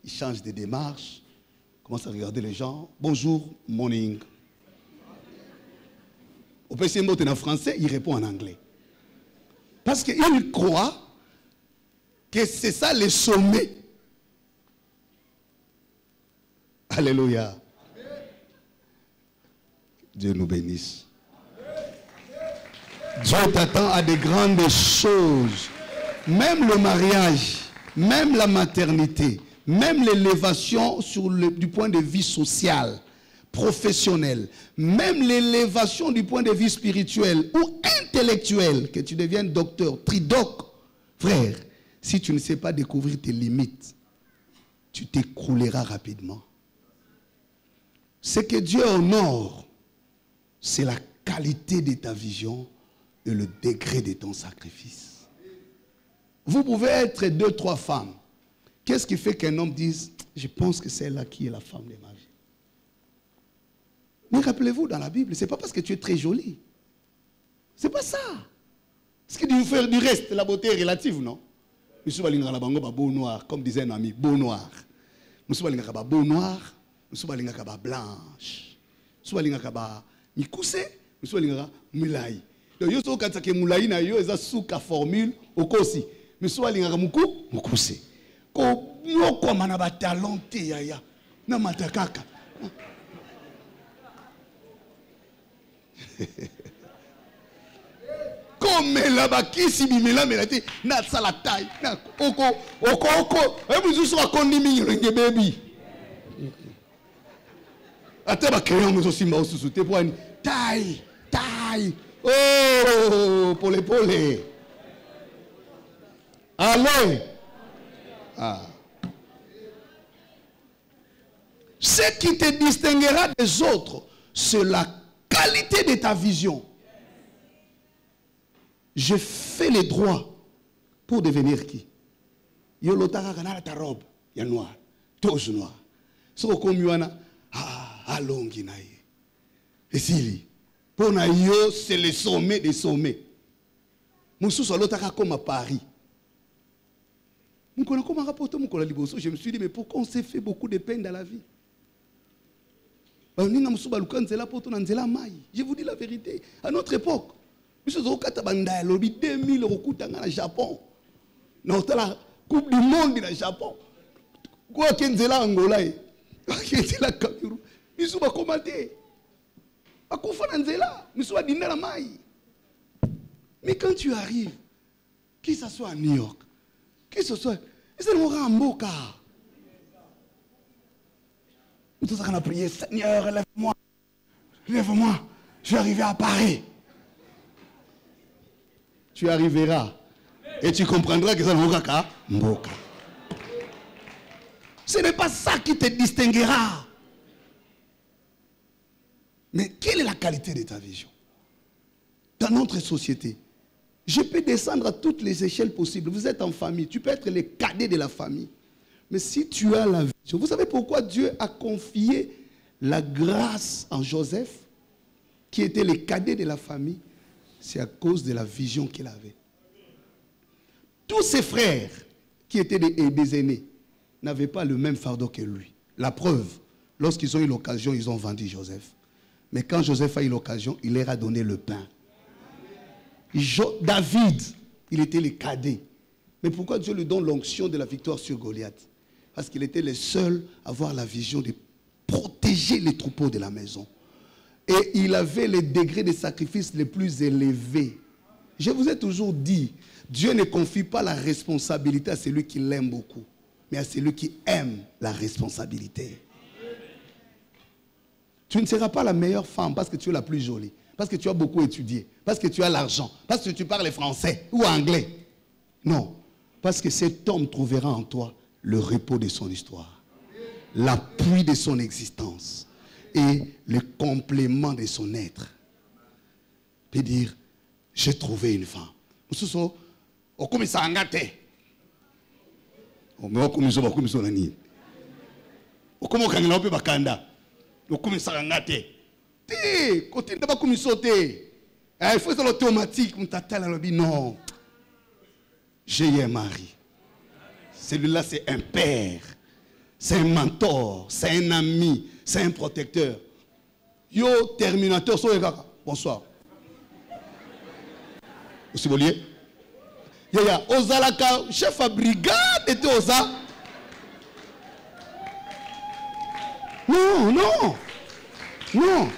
Il change de démarche, commence à regarder les gens. Bonjour, morning. Au PC mot en français, il répond en anglais. Parce qu'il croit que c'est ça le sommet. Alléluia. Dieu nous bénisse. Dieu t'attend à des grandes choses. Même le mariage, même la maternité, même l'élévation du point de vue social, professionnel, même l'élévation du point de vue spirituel ou intellectuel, que tu deviennes docteur, tridoc. Frère, si tu ne sais pas découvrir tes limites, tu t'écrouleras rapidement. Ce que Dieu honore, c'est la qualité de ta vision et le degré de ton sacrifice. Vous pouvez être 2, 3 femmes. Qu'est-ce qui fait qu'un homme dise, je pense que c'est là qui est la femme de ma vie? Mais rappelez-vous, dans la Bible, ce n'est pas parce que tu es très jolie. Ce n'est pas ça. Ce qui dit vous faire du reste, la beauté est relative, non? Monsieur Balinga la bango ba beau noir, comme disait un ami, beau noir. Monsieur Balinga ba beau noir, Monsieur Balinga ba blanche. Monsieur Balinga ba mikuse, Monsieur Balinga mulai. Donc yo so kata ke mulai na yo eza suka formule okosi. Monsieur Balinga mukuse. Ko nyoko mana ba talenté yaya na matakaka. Comme la bakisi bimela melati na sala taille na oko et vous so akondi mingi lenge baby ata ba crayon nous aussi ma sous te pour taille oh pole allez ce qui te distinguera des autres, c'est la qualité de ta vision. Je fais les droits pour devenir qui? Yo lotara kana ta robe ya noir, tous noir. So comme yana alongi na ye. Et si pour na yo c'est le sommet des sommets. Mususu lotara comme à Paris. Je me suis dit mais pourquoi on s'est fait beaucoup de peine dans la vie? Je vous dis la vérité. À notre époque, nous sommes 2000 au Japon. Nous avons la Coupe du Monde au Japon. Quoi qu'il y ait là, Angola, qu'il y ait là, Cameroun, nous sommes commentés. Nous sommes dîner la maille. Mais quand tu arrives, qu'il ce soit à New York, qu'il ce soit, c'est le Ramboka. Nous avons prié, Seigneur, lève-moi. Lève-moi. Je vais arriver à Paris. Tu arriveras. Et tu comprendras que c'est un Mboka. Ce n'est pas ça qui te distinguera. Mais quelle est la qualité de ta vision? Dans notre société, je peux descendre à toutes les échelles possibles. Vous êtes en famille. Tu peux être le cadet de la famille. Mais si tu as la vision, vous savez pourquoi Dieu a confié la grâce en Joseph, qui était le cadet de la famille? C'est à cause de la vision qu'il avait. Tous ses frères, qui étaient des aînés, n'avaient pas le même fardeau que lui. La preuve, lorsqu'ils ont eu l'occasion, ils ont vendu Joseph. Mais quand Joseph a eu l'occasion, il leur a donné le pain. David, il était le cadet. Mais pourquoi Dieu lui donne l'onction de la victoire sur Goliath? Parce qu'il était le seul à avoir la vision de protéger les troupeaux de la maison. Et il avait les degrés de sacrifice les plus élevés. Je vous ai toujours dit, Dieu ne confie pas la responsabilité à celui qui l'aime beaucoup, mais à celui qui aime la responsabilité. Tu ne seras pas la meilleure femme parce que tu es la plus jolie, parce que tu as beaucoup étudié, parce que tu as l'argent, parce que tu parles français ou anglais. Non, parce que cet homme trouvera en toi le repos de son histoire, l'appui de son existence et le complément de son être. Peut dire, j'ai trouvé une femme. Il faut l'automatique. Non, j'ai un mari. Celui-là, c'est un père, c'est un mentor, c'est un ami, c'est un protecteur. Yo, Terminateur, bonsoir. Vous voyez? Yaya, Ozalaka, chef à brigade était Oza. Non, non, non.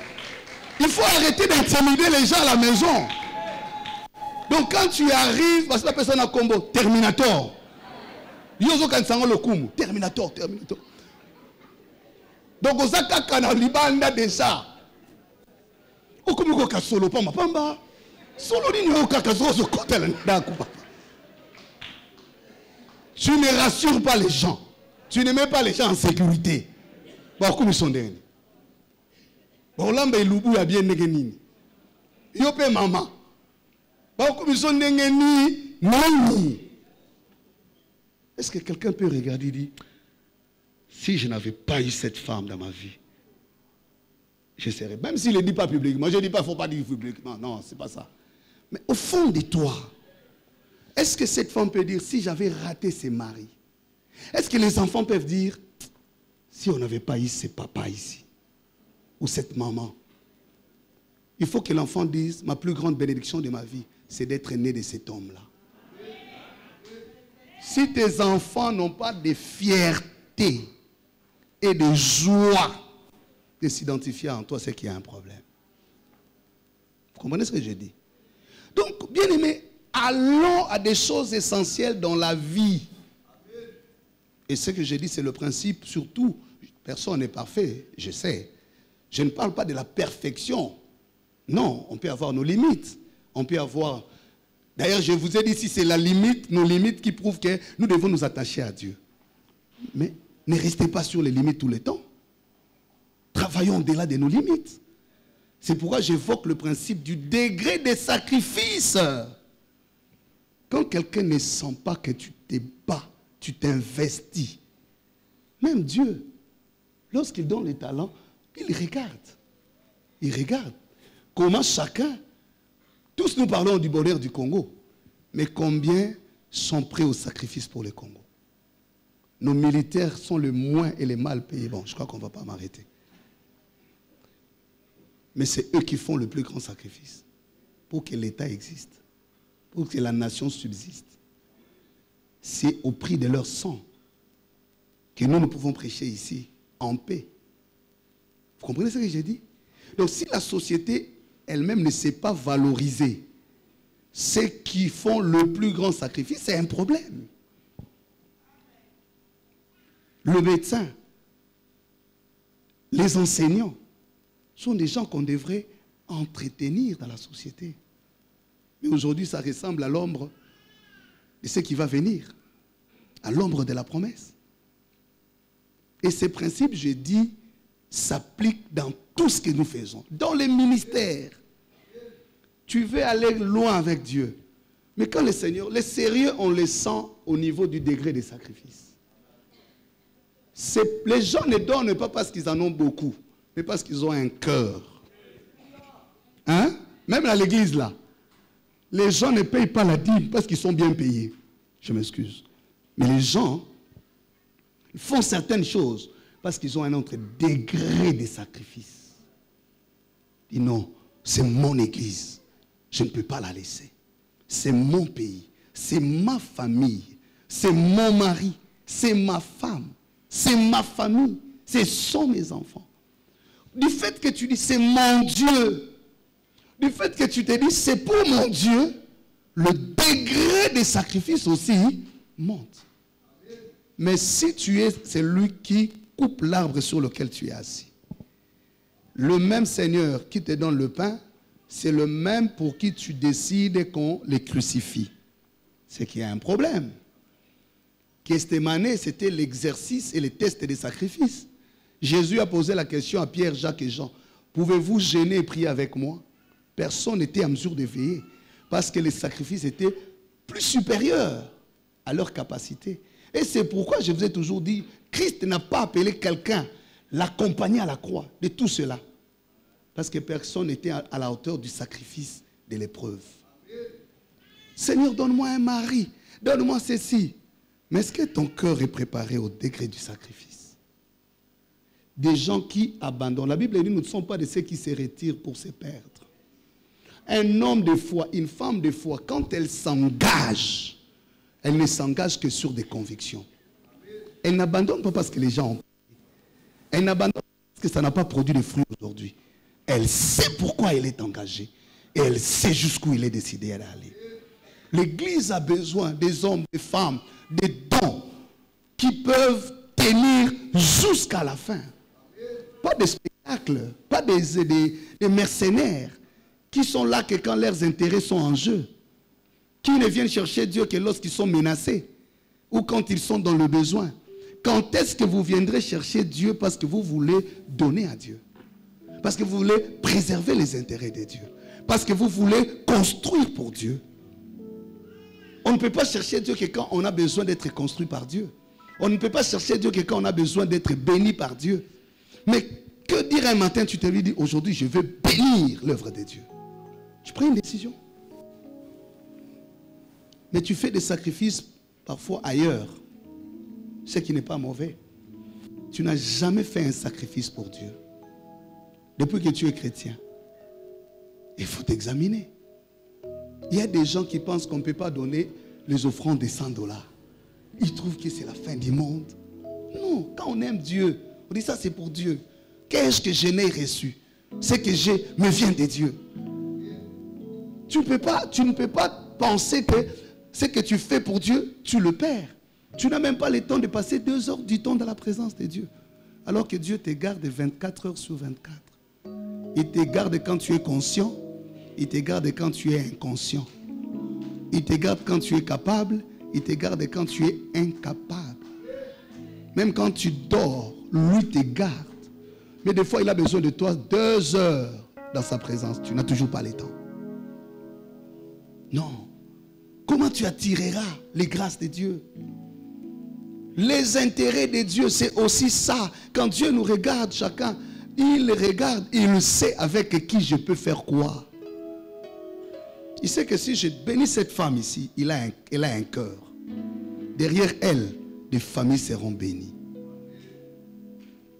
Il faut arrêter d'intimider les gens à la maison. Donc quand tu arrives, parce que la personne a combo, Terminator. Yozo kansango le kumu, Terminator. Donc Ozaka kana libanda déjà. Okumiko ka solo pamba pamba. Solo ni nyoka ka zo kotela ndaku papa. Tu ne rassures pas les gens. Tu ne mets pas les gens en sécurité. Bon, comme ils sont derrière. Bon, là, il y a bien négéni. Il y a maman. Bon, comme ils sont négéni, non. Est-ce que quelqu'un peut regarder et dire, si je n'avais pas eu cette femme dans ma vie, Je serai. Même s'il ne le dit pas publiquement. Je ne dis pas, il ne faut pas dire publiquement. Non, ce n'est pas ça. Mais au fond de toi, est-ce que cette femme peut dire, si j'avais raté ses maris? Est-ce que les enfants peuvent dire, si on n'avait pas eu ce papa ici, ou cette maman? Il faut que l'enfant dise, ma plus grande bénédiction de ma vie, c'est d'être né de cet homme-là. Si tes enfants n'ont pas de fierté et de joie de s'identifier en toi, c'est qu'il y a un problème. Vous comprenez ce que je dis? Donc, bien aimé, allons à des choses essentielles dans la vie. Et ce que je dis, c'est le principe, surtout, personne n'est parfait, je sais. Je ne parle pas de la perfection. Non, on peut avoir nos limites. On peut avoir... D'ailleurs, je vous ai dit, si c'est la limite, nos limites qui prouvent que nous devons nous attacher à Dieu. Mais ne restez pas sur les limites tout le temps. Travaillons au-delà de nos limites. C'est pourquoi j'évoque le principe du degré des sacrifices. Quand quelqu'un ne sent pas que tu te bats, tu t'investis, même Dieu, lorsqu'il donne les talents, il regarde. Il regarde comment chacun, tous nous parlons du bonheur du Congo, mais combien sont prêts au sacrifice pour le Congo? Nos militaires sont le moins et les mal payés. Bon, je crois qu'on ne va pas m'arrêter. Mais c'est eux qui font le plus grand sacrifice pour que l'État existe, pour que la nation subsiste. C'est au prix de leur sang que nous pouvons prêcher ici en paix. Vous comprenez ce que j'ai dit? Donc si la société elle-même ne sait pas valoriser ceux qui font le plus grand sacrifice, c'est un problème. Le médecin, les enseignants sont des gens qu'on devrait entretenir dans la société. Mais aujourd'hui, ça ressemble à l'ombre de ce qui va venir, à l'ombre de la promesse. Et ces principes, je dis, s'appliquent dans tout ce que nous faisons. Dans les ministères, tu veux aller loin avec Dieu. Mais quand le Seigneur, les sérieux, on les sent au niveau du degré des sacrifices. Les gens ne donnent pas parce qu'ils en ont beaucoup, mais parce qu'ils ont un cœur. Hein? Même à l'église, là, les gens ne payent pas la dîme parce qu'ils sont bien payés. Je m'excuse. Mais les gens font certaines choses parce qu'ils ont un autre degré de sacrifice. Ils disent non, c'est mon église. Je ne peux pas la laisser. C'est mon pays. C'est ma famille. C'est mon mari. C'est ma femme. C'est ma famille. Ce sont mes enfants. Du fait que tu dis c'est mon Dieu, du fait que tu te dis c'est pour mon Dieu, le degré de sacrifice aussi monte. Mais si tu es celui qui coupe l'arbre sur lequel tu es assis, le même Seigneur qui te donne le pain, c'est le même pour qui tu décides qu'on les crucifie. C'est qu'il y a un problème. Gethsémane, c'était l'exercice et les tests des sacrifices. Jésus a posé la question à Pierre, Jacques et Jean. Pouvez-vous jeûner et prier avec moi? Personne n'était en mesure de veiller parce que les sacrifices étaient plus supérieurs à leur capacité. Et c'est pourquoi je vous ai toujours dit, Christ n'a pas appelé quelqu'un l'accompagner à la croix de tout cela. Parce que personne n'était à la hauteur du sacrifice de l'épreuve. Seigneur, donne-moi un mari, donne-moi ceci. Mais est-ce que ton cœur est préparé au degré du sacrifice? Des gens qui abandonnent. La Bible dit, nous ne sommes pas de ceux qui se retirent pour se perdre. Un homme de foi, une femme de foi, quand elle s'engage, elle ne s'engage que sur des convictions. Elle n'abandonne pas parce que les gens ont payé. Elle n'abandonne pas parce que ça n'a pas produit de fruits aujourd'hui. Elle sait pourquoi elle est engagée. Et elle sait jusqu'où il est décidé d'aller. L'Église a besoin des hommes, des femmes, des dons qui peuvent tenir jusqu'à la fin. Pas des spectacles, pas des mercenaires qui sont là que quand leurs intérêts sont en jeu. Qui ne viennent chercher Dieu que lorsqu'ils sont menacés ou quand ils sont dans le besoin. Quand est-ce que vous viendrez chercher Dieu parce que vous voulez donner à Dieu? Parce que vous voulez préserver les intérêts de Dieu. Parce que vous voulez construire pour Dieu. On ne peut pas chercher Dieu que quand on a besoin d'être construit par Dieu. On ne peut pas chercher Dieu que quand on a besoin d'être béni par Dieu. Mais Que dire un matin, tu te lui dis, aujourd'hui, je veux bénir l'œuvre de Dieu. Tu prends une décision. Mais tu fais des sacrifices parfois ailleurs. Ce qui n'est pas mauvais. Tu n'as jamais fait un sacrifice pour Dieu. Depuis que tu es chrétien. Il faut t'examiner. Il y a des gens qui pensent qu'on ne peut pas donner les offrandes de $100. Ils trouvent que c'est la fin du monde. Non, quand on aime Dieu, on dit ça c'est pour Dieu. Qu'est-ce que je n'ai reçu? Ce que j'ai me vient de Dieu. Tu ne peux pas penser que ce que tu fais pour Dieu, tu le perds. Tu n'as même pas le temps de passer 2 heures du temps dans la présence de Dieu. Alors que Dieu te garde 24 heures sur 24. Il te garde quand tu es conscient. Il te garde quand tu es inconscient. Il te garde quand tu es capable. Il te garde quand tu es incapable. Même quand tu dors, lui te garde. Mais des fois, il a besoin de toi 2 heures dans sa présence. Tu n'as toujours pas le temps. Non. Comment tu attireras les grâces de Dieu? Les intérêts de Dieu, c'est aussi ça. Quand Dieu nous regarde chacun, il regarde, il sait avec qui je peux faire quoi. Il sait que si je bénis cette femme ici, elle a un cœur. Derrière elle, des familles seront bénies.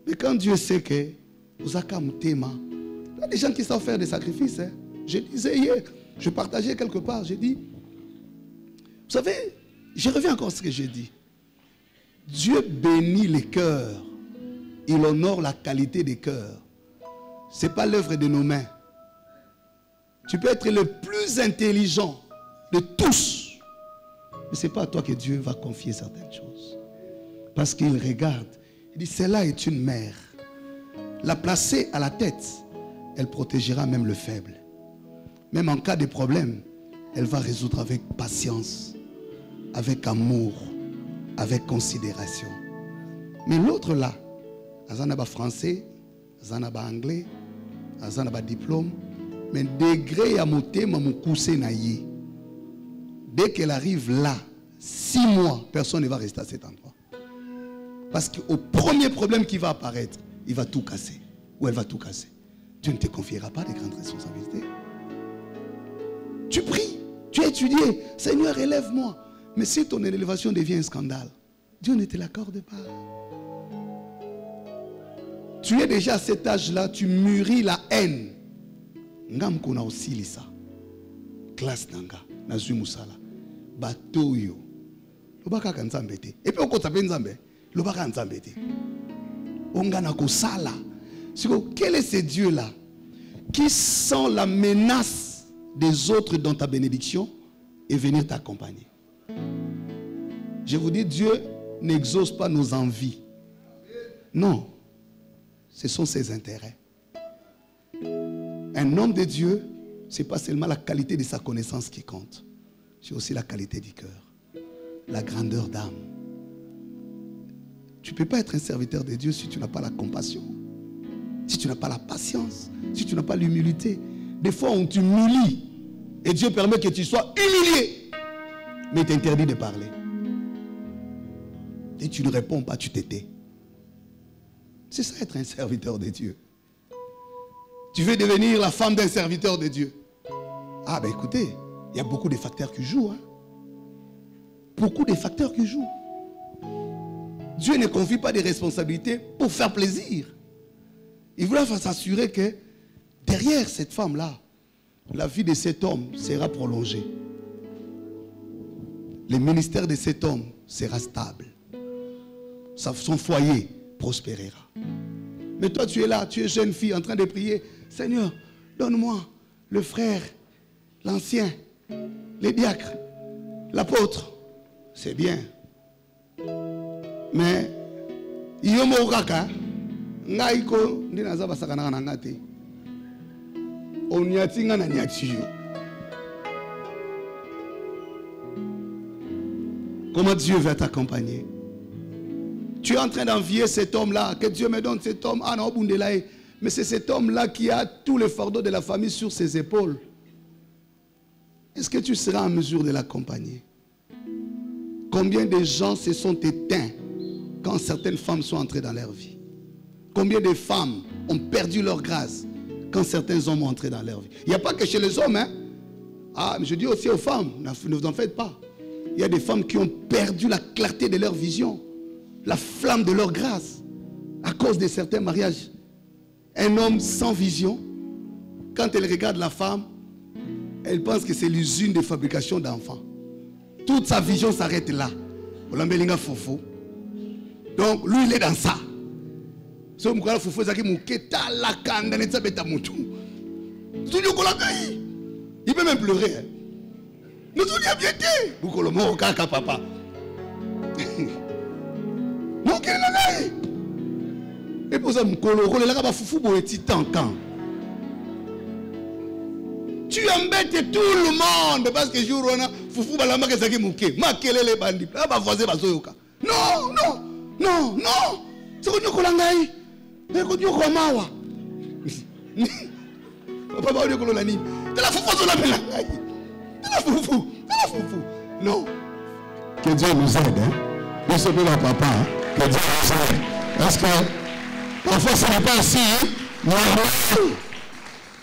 Mais quand Dieu sait que vous avez un thème, il y a des gens qui savent faire des sacrifices. Hein. Je disais hier, je partageais quelque part, j'ai dit, vous savez, je reviens encore à ce que j'ai dit. Dieu bénit les cœurs. Il honore la qualité des cœurs. Ce n'est pas l'œuvre de nos mains. Tu peux être le plus intelligent de tous. Mais ce n'est pas à toi que Dieu va confier certaines choses. Parce qu'il regarde. Il dit, celle-là est une mère. La placer à la tête, elle protégera même le faible. Même en cas de problème, elle va résoudre avec patience, avec amour, avec considération. Mais l'autre là, azanaba français, azanaba anglais, azanaba diplôme, mais degré ya motema mukuse na ye. Dès qu'elle arrive là, 6 mois, personne ne va rester à cet endroit. Parce qu'au premier problème qui va apparaître, il va tout casser. Ou elle va tout casser. Dieu ne te confiera pas de grandes responsabilités. Tu pries, tu as étudié. Seigneur, élève-moi. Mais si ton élévation devient un scandale, Dieu ne te l'accorde pas. Tu es déjà à cet âge-là, tu mûris la haine. Ngam kona aussi lisa. Classe nanga, nazui musala. Batoyo. Lobaka kanzambete. Et puis on compte ça nzambe. Lobaka nzambete. Ongana ko sala. Quel est ce Dieu-là qui sent la menace des autres dans ta bénédiction et venir t'accompagner? Je vous dis, Dieu n'exauce pas nos envies. Non, ce sont ses intérêts. Un homme de Dieu, ce n'est pas seulement la qualité de sa connaissance qui compte. C'est aussi la qualité du cœur, la grandeur d'âme. Tu ne peux pas être un serviteur de Dieu si tu n'as pas la compassion, si tu n'as pas la patience, si tu n'as pas l'humilité. Des fois, on t'humilie et Dieu permet que tu sois humilié, mais il t'interdit de parler. Et tu ne réponds pas, tu t'étais. C'est ça être un serviteur de Dieu. Tu veux devenir la femme d'un serviteur de Dieu. Ah ben écoutez, il y a beaucoup de facteurs qui jouent. Hein? Beaucoup de facteurs qui jouent. Dieu ne confie pas des responsabilités pour faire plaisir. Il voulait s'assurer que derrière cette femme-là, la vie de cet homme sera prolongée. Le ministère de cet homme sera stable. Son foyer prospérera. Mais toi, tu es là, tu es jeune fille en train de prier. Seigneur, donne-moi le frère, l'ancien, les diacres, l'apôtre. C'est bien. Mais, yomo kaka, ngaiko ndina zaba sakana na ngate. Onyatinga na nyatiyo. Comment Dieu va t'accompagner? Tu es en train d'envier cet homme-là. Que Dieu me donne cet homme. Ah non, mais c'est cet homme-là qui a tous les fardeaux de la famille sur ses épaules. Est-ce que tu seras en mesure de l'accompagner? Combien de gens se sont éteints quand certaines femmes sont entrées dans leur vie? Combien de femmes ont perdu leur grâce quand certains hommes ont entré dans leur vie? Il n'y a pas que chez les hommes, hein? Ah, mais je dis aussi aux femmes, ne vous en faites pas. Il y a des femmes qui ont perdu la clarté de leur vision, la flamme de leur grâce, à cause de certains mariages. Un homme sans vision, quand elle regarde la femme, elle pense que c'est l'usine de fabrication d'enfants. Toute sa vision s'arrête là. Donc, lui, il est dans ça. Il peut même pleurer. Nous sommes bien été. Papa. Et pour ça, tu embêtes tout le monde parce que jour on a foufou balamba que ça qui mouké. Makele les bandits. Ah bah voisin bazoyoka. Non, non, non, non. C'est qu'on y kolangai. Mais qu'on y komawa. Papa ba on y kolani. De la foufou sur la belangai. De la foufou, de la foufou. Non. Que Dieu nous aide, hein. Nous sommes là, papa. Hein? Que Dieu nous aide. Parce que parfois ça n'est pas ainsi. Hein?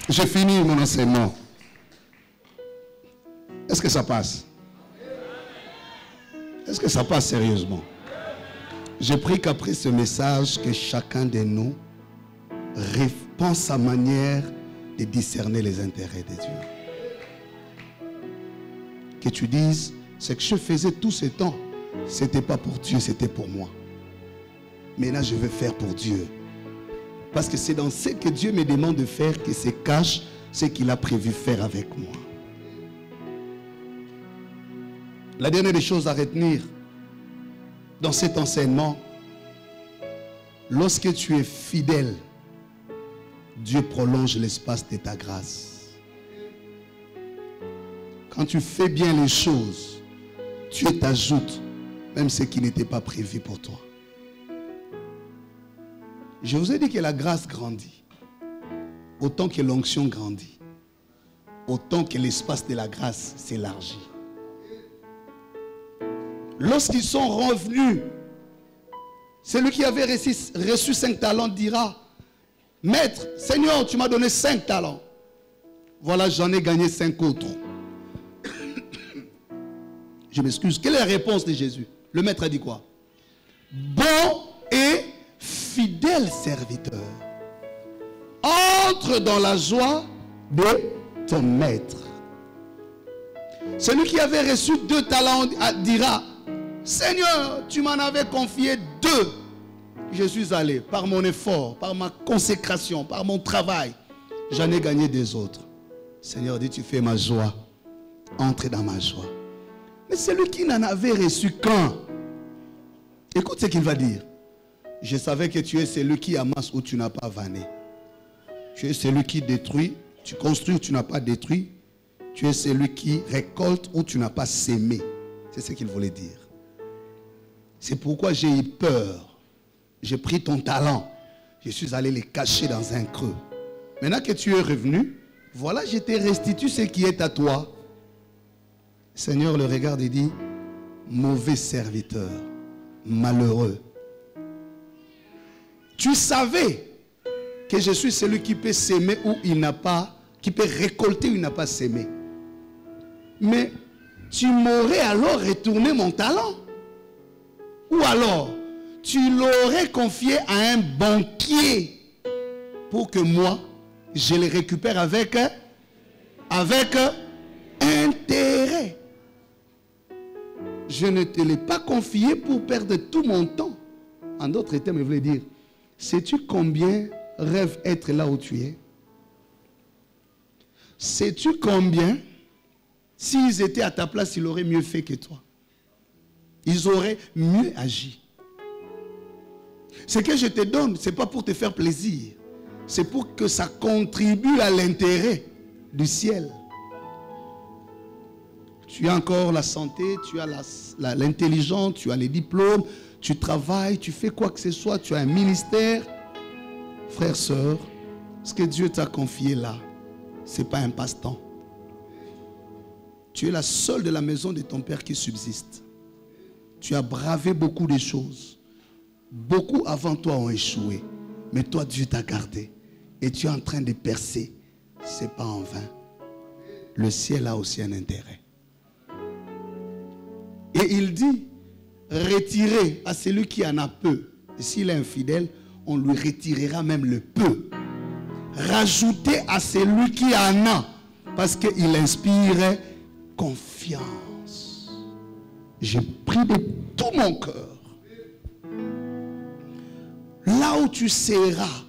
J'ai fini mon enseignement. Est-ce que ça passe? Est-ce que ça passe sérieusement? Je prie qu'après ce message, que chacun de nous pense sa manière de discerner les intérêts de Dieu. Que tu dises, ce que je faisais tout ce temps, ce n'était pas pour Dieu, c'était pour moi. Maintenant, je veux faire pour Dieu. Parce que c'est dans ce que Dieu me demande de faire que se cache ce qu'il a prévu faire avec moi. La dernière des choses à retenir dans cet enseignement, lorsque tu es fidèle, Dieu prolonge l'espace de ta grâce. Quand tu fais bien les choses, Dieu t'ajoute même ce qui n'était pas prévu pour toi. Je vous ai dit que la grâce grandit. Autant que l'onction grandit, autant que l'espace de la grâce s'élargit. Lorsqu'ils sont revenus, celui qui avait reçu 5 talents dira, Maître, Seigneur, tu m'as donné 5 talents. Voilà, j'en ai gagné 5 autres. Je m'excuse. Quelle est la réponse de Jésus? Le maître a dit quoi? Bon et fidèle serviteur, entre dans la joie de ton maître. Celui qui avait reçu 2 talents dira, Seigneur, tu m'en avais confié 2. Je suis allé par mon effort, par ma consécration, par mon travail. J'en ai gagné 2 autres. Seigneur dit, tu fais ma joie. Entre dans ma joie. Mais celui qui n'en avait reçu qu'un, écoute ce qu'il va dire. Je savais que tu es celui qui amasse où tu n'as pas vanné. Tu es celui qui détruit. Tu construis où tu n'as pas détruit. Tu es celui qui récolte où tu n'as pas sémé. C'est ce qu'il voulait dire. C'est pourquoi j'ai eu peur. J'ai pris ton talent. Je suis allé les cacher dans un creux. Maintenant que tu es revenu, voilà, je t'ai restitué ce qui est à toi. Seigneur le regarde et dit, mauvais serviteur, malheureux. Tu savais que je suis celui qui peut s'aimer où il n'a pas, qui peut récolter où il n'a pas s'aimé. Mais tu m'aurais alors retourné mon talent. Ou alors, tu l'aurais confié à un banquier pour que moi, je le récupère avec intérêt. Je ne te l'ai pas confié pour perdre tout mon temps. En d'autres termes, je voulais dire, sais-tu combien rêve être là où tu es? Sais-tu combien, s'ils étaient à ta place, ils auraient mieux fait que toi? Ils auraient mieux agi. Ce que je te donne, ce n'est pas pour te faire plaisir. C'est pour que ça contribue à l'intérêt du ciel. Tu as encore la santé, tu as l'intelligence, tu as les diplômes, tu travailles, tu fais quoi que ce soit, tu as un ministère. Frère, sœur, ce que Dieu t'a confié là, ce n'est pas un passe-temps. Tu es la seule de la maison de ton père qui subsiste. Tu as bravé beaucoup de choses. Beaucoup avant toi ont échoué. Mais toi, Dieu t'a gardé. Et tu es en train de percer. Ce n'est pas en vain. Le ciel a aussi un intérêt. Et il dit, retirez à celui qui en a peu. Et s'il est infidèle, on lui retirera même le peu. Rajoutez à celui qui en a. Parce qu'il inspire confiance. J'ai pris de tout mon cœur. Là où tu seras,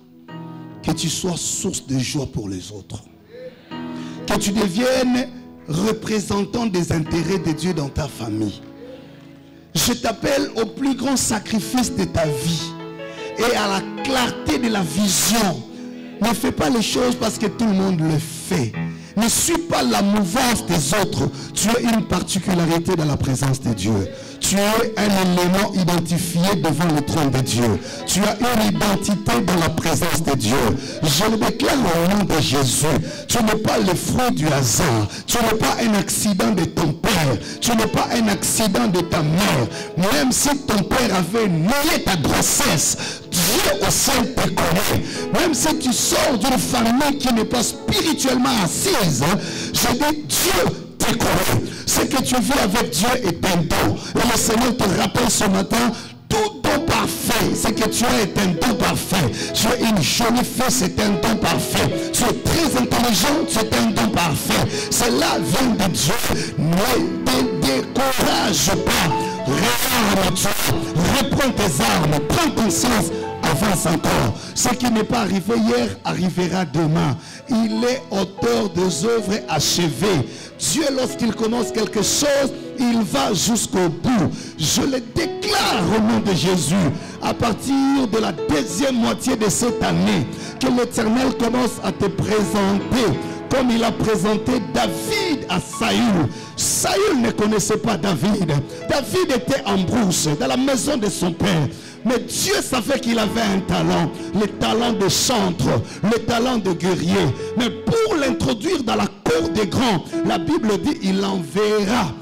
que tu sois source de joie pour les autres. Que tu deviennes représentant des intérêts de Dieu dans ta famille. Je t'appelle au plus grand sacrifice de ta vie et à la clarté de la vision. Ne fais pas les choses parce que tout le monde le fait. Ne suis pas la mouvance des autres. Tu as une particularité dans la présence de Dieu. Tu es un élément identifié devant le trône de Dieu. Tu as une identité dans la présence de Dieu. Je le déclare au nom de Jésus. Tu n'es pas le fruit du hasard. Tu n'es pas un accident de ton père. Tu n'es pas un accident de ta mère. Même si ton père avait nié ta grossesse, Dieu au ciel te connaît. Même si tu sors d'une famille qui n'est pas spirituellement assise, je dis Dieu te connaît. Ce que tu vis avec Dieu est un don. Et le Seigneur te rappelle ce matin, tout don parfait, ce que tu as est un don parfait. Tu es une jolie fille, c'est un don parfait. Tu es très intelligent, c'est un don parfait. Cela vient de Dieu. Ne te décourage pas. Regarde-toi, reprends tes armes, prends conscience. Avance encore. Ce qui n'est pas arrivé hier arrivera demain. Il est auteur des œuvres achevées. Dieu, lorsqu'il commence quelque chose, il va jusqu'au bout. Je le déclare au nom de Jésus. À partir de la deuxième moitié de cette année, que l'Éternel commence à te présenter comme il a présenté David à Saül. Saül ne connaissait pas David. David était en brousse dans la maison de son père. Mais Dieu savait qu'il avait un talent, le talent de chantre, le talent de guerrier. Mais pour l'introduire dans la cour des grands, la Bible dit il enverra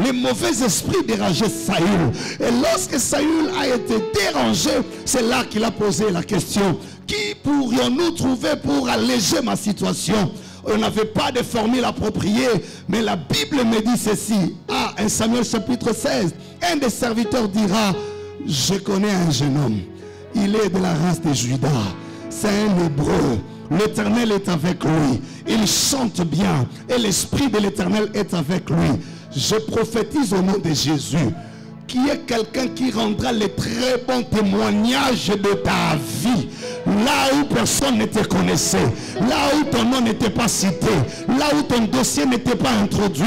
les mauvais esprits déranger Saül. Et lorsque Saül a été dérangé, c'est là qu'il a posé la question: qui pourrions-nous trouver pour alléger ma situation? On n'avait pas de formule appropriée, mais la Bible me dit ceci. 1 Samuel chapitre 16, un des serviteurs dira: je connais un jeune homme, il est de la race de Juda, c'est un Hébreu, l'Éternel est avec lui, il chante bien et l'Esprit de l'Éternel est avec lui. Je prophétise au nom de Jésus qu'il y ait quelqu'un qui rendra les très bons témoignages de ta vie. Là où personne ne te connaissait, là où ton nom n'était pas cité, là où ton dossier n'était pas introduit.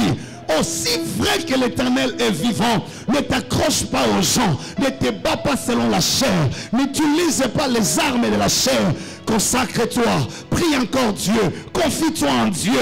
Aussi vrai que l'Éternel est vivant, ne t'accroche pas aux gens, ne te bats pas selon la chair, n'utilise pas les armes de la chair. Consacre-toi, prie encore Dieu, confie-toi en Dieu.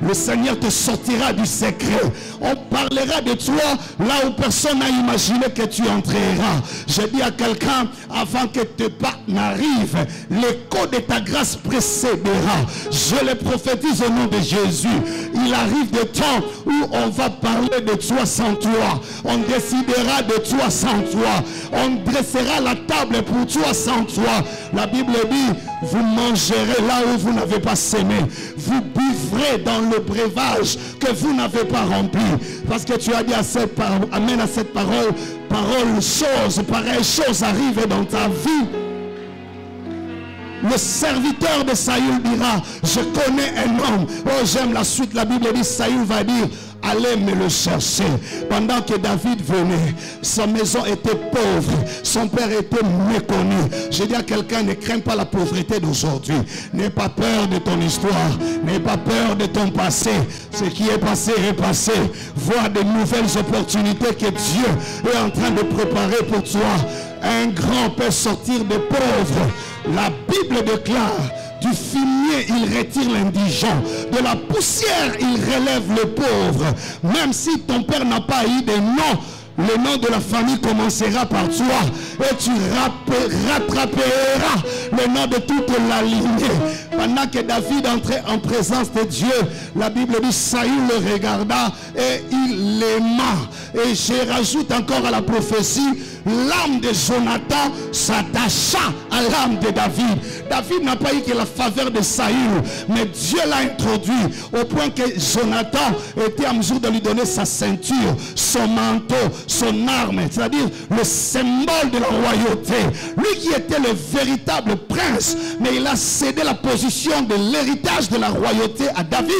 Le Seigneur te sortira du secret. On parlera de toi là où personne n'a imaginé que tu entreras. Je dis à quelqu'un, avant que tes pas n'arrivent, l'écho de ta grâce précédera. Je le prophétise au nom de Jésus. Il arrive des temps où on va parler de toi sans toi. On décidera de toi sans toi. On dressera la table pour toi sans toi. La Bible dit: vous mangerez là où vous n'avez pas semé. Vous buvrez dans le breuvage que vous n'avez pas rempli. Parce que tu as dit à cette parole, amène à cette parole, pareille chose arrive dans ta vie. Le serviteur de Saül dira: je connais un homme. Oh, j'aime la suite. La Bible dit, Saül va dire: allez me le chercher. Pendant que David venait, sa maison était pauvre, son père était méconnu. Je dis à quelqu'un: ne crains pas la pauvreté d'aujourd'hui. N'aie pas peur de ton histoire, n'aie pas peur de ton passé. Ce qui est passé est passé. Vois de nouvelles opportunités que Dieu est en train de préparer pour toi. Un grand peut sortir des pauvres. La Bible déclare: du fumier, il retire l'indigent. De la poussière, il relève le pauvre. Même si ton père n'a pas eu de nom, le nom de la famille commencera par toi. Et tu rattraperas le nom de toute la lignée. Pendant que David entrait en présence de Dieu, la Bible dit Saül le regarda et il l'aima. Et je rajoute encore à la prophétie, l'âme de Jonathan s'attacha à l'âme de David. David n'a pas eu que la faveur de Saül, mais Dieu l'a introduit au point que Jonathan était en mesure de lui donner sa ceinture, son manteau, son arme, c'est-à-dire le symbole de la royauté. Lui qui était le véritable prince, mais il a cédé la position de l'héritage de la royauté à David.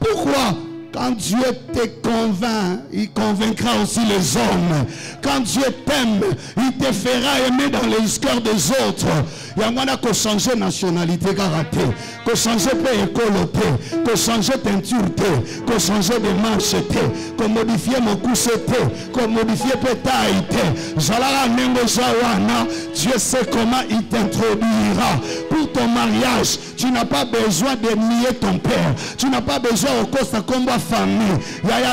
Pourquoi? Quand Dieu te convainc, il convaincra aussi les hommes. Quand Dieu t'aime, il te fera aimer dans les cœurs des autres. Il y a moyen de changer nationalité, karaté, que changer école, que changer teinture, que changer de manche, que modifier mon couche, que modifier taille. Dieu sait comment il t'introduira. Pour ton mariage, tu n'as pas besoin de nier ton père. Tu n'as pas besoin au cause de combat famille.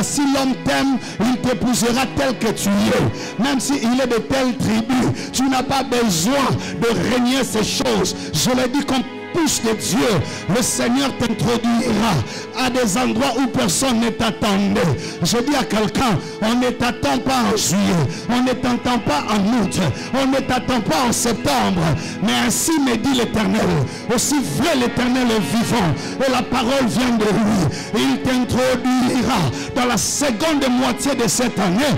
Si l'homme t'aime, il t'épousera tel que tu es. Même s'il est de telle tribu, tu n'as pas besoin de régner ces choses. Je l'ai dit comme pouce de Dieu, le Seigneur t'introduira à des endroits où personne ne t'attendait. Je dis à quelqu'un, on ne t'attend pas en juillet, on ne t'attend pas en août, on ne t'attend pas en septembre, mais ainsi me dit l'Éternel, aussi vrai l'Éternel est vivant, et la parole vient de lui. Il t'introduira dans la seconde moitié de cette année,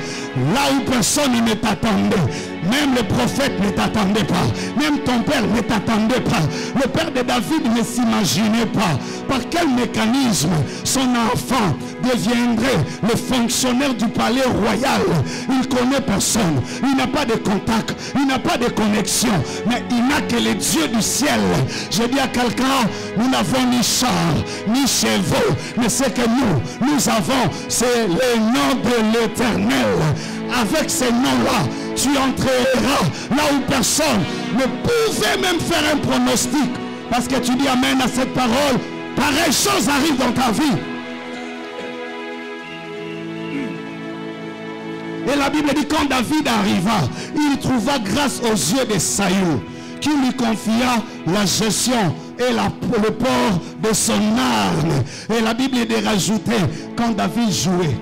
là où personne ne t'attendait. Même le prophète ne t'attendait pas. Même ton père ne t'attendait pas. Le père de David ne s'imaginait pas par quel mécanisme son enfant deviendrait le fonctionnaire du palais royal. Il ne connaît personne. Il n'a pas de contact. Il n'a pas de connexion. Mais il n'a que le Dieu du ciel. Je dis à quelqu'un, nous n'avons ni char, ni chevaux. Mais ce que nous avons, c'est le nom de l'Éternel. Avec ces noms-là, tu entreras là où personne ne pouvait même faire un pronostic. Parce que tu dis amen à cette parole. Pareille chose arrive dans ta vie. Et la Bible dit quand David arriva, il trouva grâce aux yeux de Saül, qui lui confia la gestion et le port de son arme. Et la Bible est de rajouter, quand David jouait,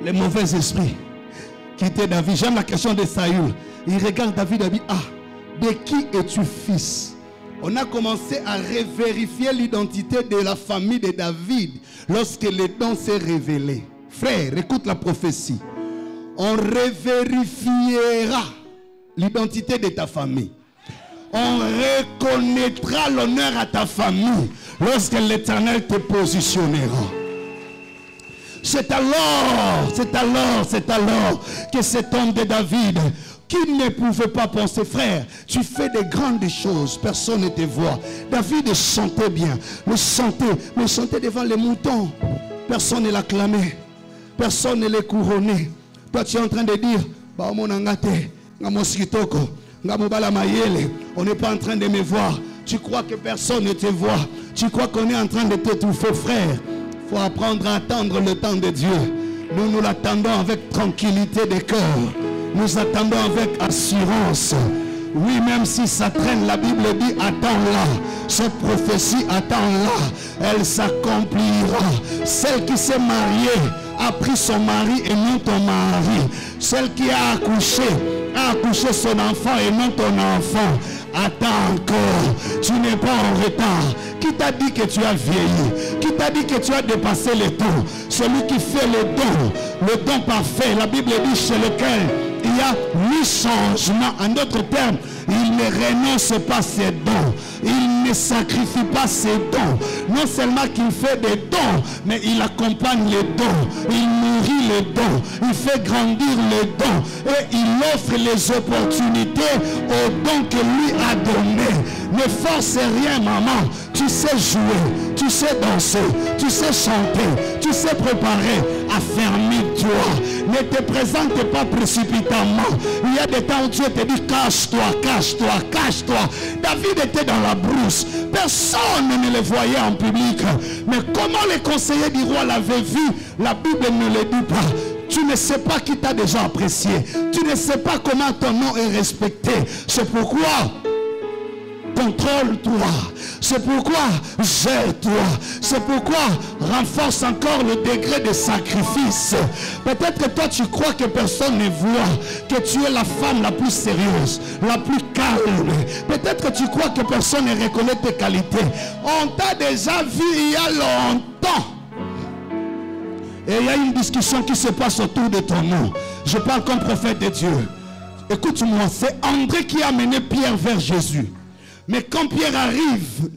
les mauvais esprits qui étaient David. J'aime la question de Saül. Il regarde David et dit, ah, de qui es-tu fils? On a commencé à revérifier l'identité de la famille de David lorsque le don s'est révélé. Frère, écoute la prophétie. On revérifiera l'identité de ta famille. On reconnaîtra l'honneur à ta famille lorsque l'Éternel te positionnera. C'est alors que cet homme de David, qui ne pouvait pas penser, frère, tu fais de grandes choses, personne ne te voit. David chantait bien, mais chantait devant les moutons. Personne ne l'acclamait, personne ne les couronnait. Toi tu es en train de dire, on n'est pas en train de me voir. Tu crois que personne ne te voit. Tu crois qu'on est en train de t'étouffer, frère. Il faut apprendre à attendre le temps de Dieu. Nous l'attendons avec tranquillité de cœur. Nous attendons avec assurance. Oui, même si ça traîne, la Bible dit attends-la. Cette prophétie, attends-la. Elle s'accomplira. Celle qui s'est mariée a pris son mari et non ton mari. Celle qui a accouché son enfant et non ton enfant. Attends encore, tu n'es pas en retard. Qui t'a dit que tu as vieilli? Qui t'a dit que tu as dépassé le temps? Celui qui fait le don parfait, la Bible dit chez lequel il y a ni changement. En d'autres termes, il ne renonce pas ses dons. Il ne sacrifie pas ses dons. Non seulement qu'il fait des dons, mais il accompagne les dons. Il nourrit les dons. Il fait grandir les dons. Et il offre les opportunités aux dons que lui a donnés. Ne force rien, maman. Tu sais jouer, tu sais danser, tu sais chanter, tu sais préparer. Affermis-toi. Ne te présente pas précipitamment. Il y a des temps où Dieu te dit cache-toi, cache-toi, cache-toi. David était dans la brousse. Personne ne le voyait en public. Mais comment les conseillers du roi l'avaient vu? La Bible ne le dit pas. Tu ne sais pas qui t'a déjà apprécié. Tu ne sais pas comment ton nom est respecté. C'est pourquoi ton contrôle-toi. C'est pourquoi gère-toi. C'est pourquoi renforce encore le degré de sacrifice. Peut-être que toi tu crois que personne ne voit que tu es la femme la plus sérieuse, la plus calme. Peut-être que tu crois que personne ne reconnaît tes qualités. On t'a déjà vu il y a longtemps. Et il y a une discussion qui se passe autour de ton nom. Je parle comme prophète de Dieu. Écoute-moi, c'est André qui a amené Pierre vers Jésus. Mais quand Pierre arrive,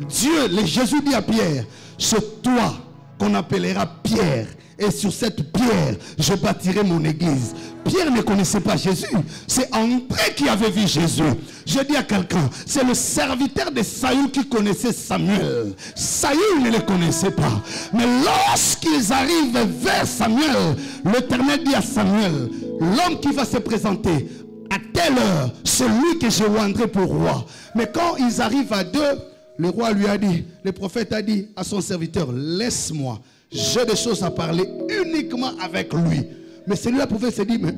Jésus dit à Pierre, c'est toi qu'on appellera Pierre. Et sur cette pierre, je bâtirai mon église. Pierre ne connaissait pas Jésus. C'est André qui avait vu Jésus. Je dis à quelqu'un, c'est le serviteur de Saül qui connaissait Samuel. Saül ne le connaissait pas. Mais lorsqu'ils arrivent vers Samuel, l'Éternel dit à Samuel, l'homme qui va se présenter à telle heure, c'est lui que je rendrai pour roi. Mais quand ils arrivent à deux, le roi lui a dit, le prophète a dit à son serviteur, laisse-moi. J'ai des choses à parler uniquement avec lui. Mais celui-là pouvait se dire, mais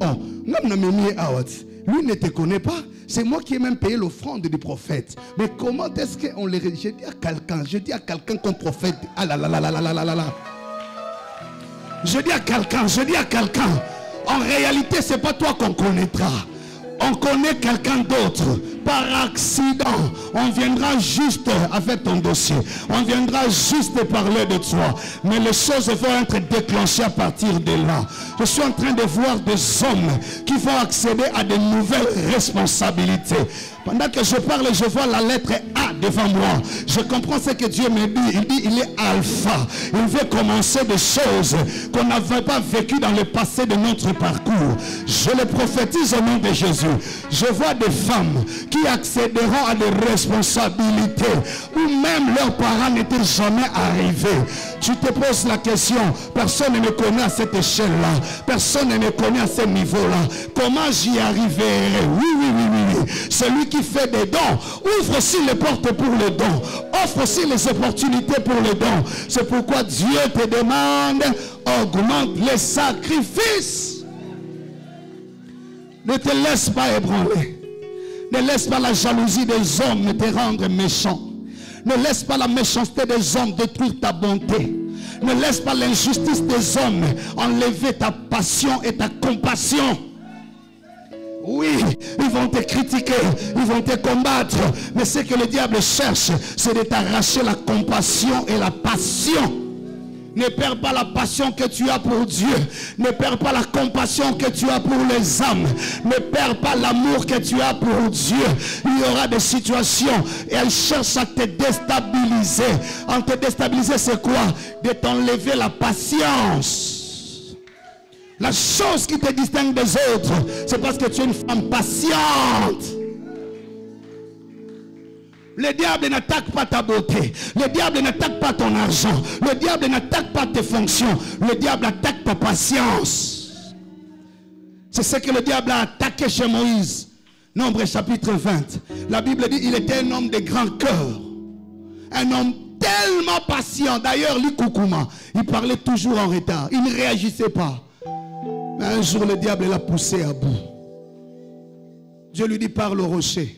lui ne te connaît pas. C'est moi qui ai même payé l'offrande du prophète. Mais comment est-ce qu'on les... Je dis à quelqu'un comme prophète. Ah là là là là là là là là. Je dis à quelqu'un. En réalité, ce n'est pas toi qu'on connaîtra. On connaît quelqu'un d'autre. Par accident, on viendra juste avec ton dossier. On viendra juste parler de toi. Mais les choses vont être déclenchées à partir de là. Je suis en train de voir des hommes qui vont accéder à de nouvelles responsabilités. Pendant que je parle, je vois la lettre A devant moi. Je comprends ce que Dieu me dit. Il dit, il est alpha. Il veut commencer des choses qu'on n'avait pas vécues dans le passé de notre parcours. Je le prophétise au nom de Jésus. Je vois des femmes qui accéderont à des responsabilités où même leurs parents n'étaient jamais arrivés. Tu te poses la question, personne ne me connaît à cette échelle-là. Personne ne me connaît à ce niveau-là. Comment j'y arriverai? Oui. Celui qui fait des dons, ouvre aussi les portes pour les dons. Offre aussi les opportunités pour les dons. C'est pourquoi Dieu te demande, augmente les sacrifices. Ne te laisse pas ébranler. Ne laisse pas la jalousie des hommes te rendre méchant. Ne laisse pas la méchanceté des hommes détruire ta bonté. Ne laisse pas l'injustice des hommes enlever ta passion et ta compassion. Oui, ils vont te critiquer, ils vont te combattre. Mais ce que le diable cherche, c'est de t'arracher la compassion et la passion. Ne perds pas la passion que tu as pour Dieu. Ne perds pas la compassion que tu as pour les âmes. Ne perds pas l'amour que tu as pour Dieu. Il y aura des situations et elles cherchent à te déstabiliser. En te déstabiliser, c'est quoi? De t'enlever la patience. La chose qui te distingue des autres, c'est parce que tu es une femme patiente. Le diable n'attaque pas ta beauté. Le diable n'attaque pas ton argent. Le diable n'attaque pas tes fonctions. Le diable attaque ta patience. C'est ce que le diable a attaqué chez Moïse. Nombre chapitre 20. La Bible dit qu'il était un homme de grand cœur. Un homme tellement patient. D'ailleurs, lui, Koukouma, il parlait toujours en retard. Il ne réagissait pas. Mais un jour, le diable l'a poussé à bout. Dieu lui dit, parle au rocher.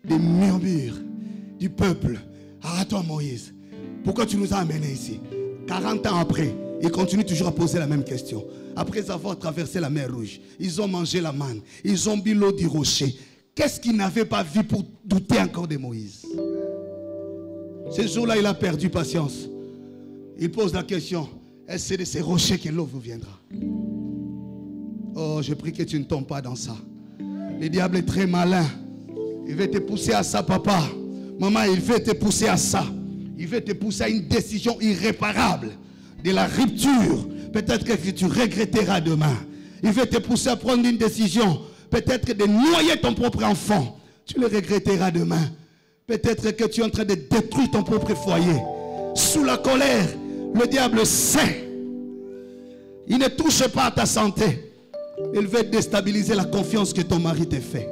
Des murmures du peuple. Ah, toi Moïse, pourquoi tu nous as amenés ici? 40 ans après, ils continuent toujours à poser la même question. Après avoir traversé la mer Rouge, ils ont mangé la manne, ils ont bu l'eau du rocher. Qu'est-ce qu'ils n'avaient pas vu pour douter encore de Moïse? Ce jour-là, il a perdu patience. Il pose la question, est-ce que c'est de ces rochers que l'eau vous viendra? Oh, je prie que tu ne tombes pas dans ça. Le diable est très malin. Il veut te pousser à ça, papa. Maman, il veut te pousser à ça. Il veut te pousser à une décision irréparable. De la rupture. Peut-être que tu regretteras demain. Il veut te pousser à prendre une décision. Peut-être de noyer ton propre enfant. Tu le regretteras demain. Peut-être que tu es en train de détruire ton propre foyer. Sous la colère, le diable sait. Il ne touche pas à ta santé. Il veut déstabiliser la confiance que ton mari te fait.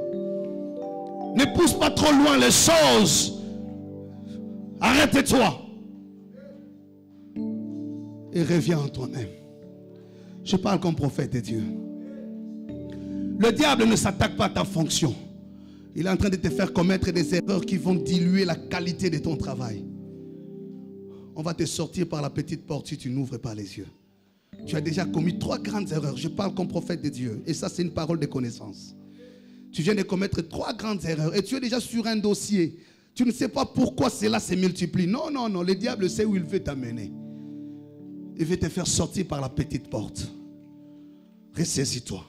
Ne pousse pas trop loin les choses. Arrête-toi. Et reviens en toi-même. Je parle comme prophète de Dieu. Le diable ne s'attaque pas à ta fonction. Il est en train de te faire commettre des erreurs qui vont diluer la qualité de ton travail. On va te sortir par la petite porte si tu n'ouvres pas les yeux. Tu as déjà commis 3 grandes erreurs. Je parle comme prophète de Dieu. Et ça, c'est une parole de connaissance. Tu viens de commettre 3 grandes erreurs. Et tu es déjà sur un dossier. Tu ne sais pas pourquoi cela se multiplie. Non, non, non. Le diable sait où il veut t'amener. Il veut te faire sortir par la petite porte. Ressaisis-toi.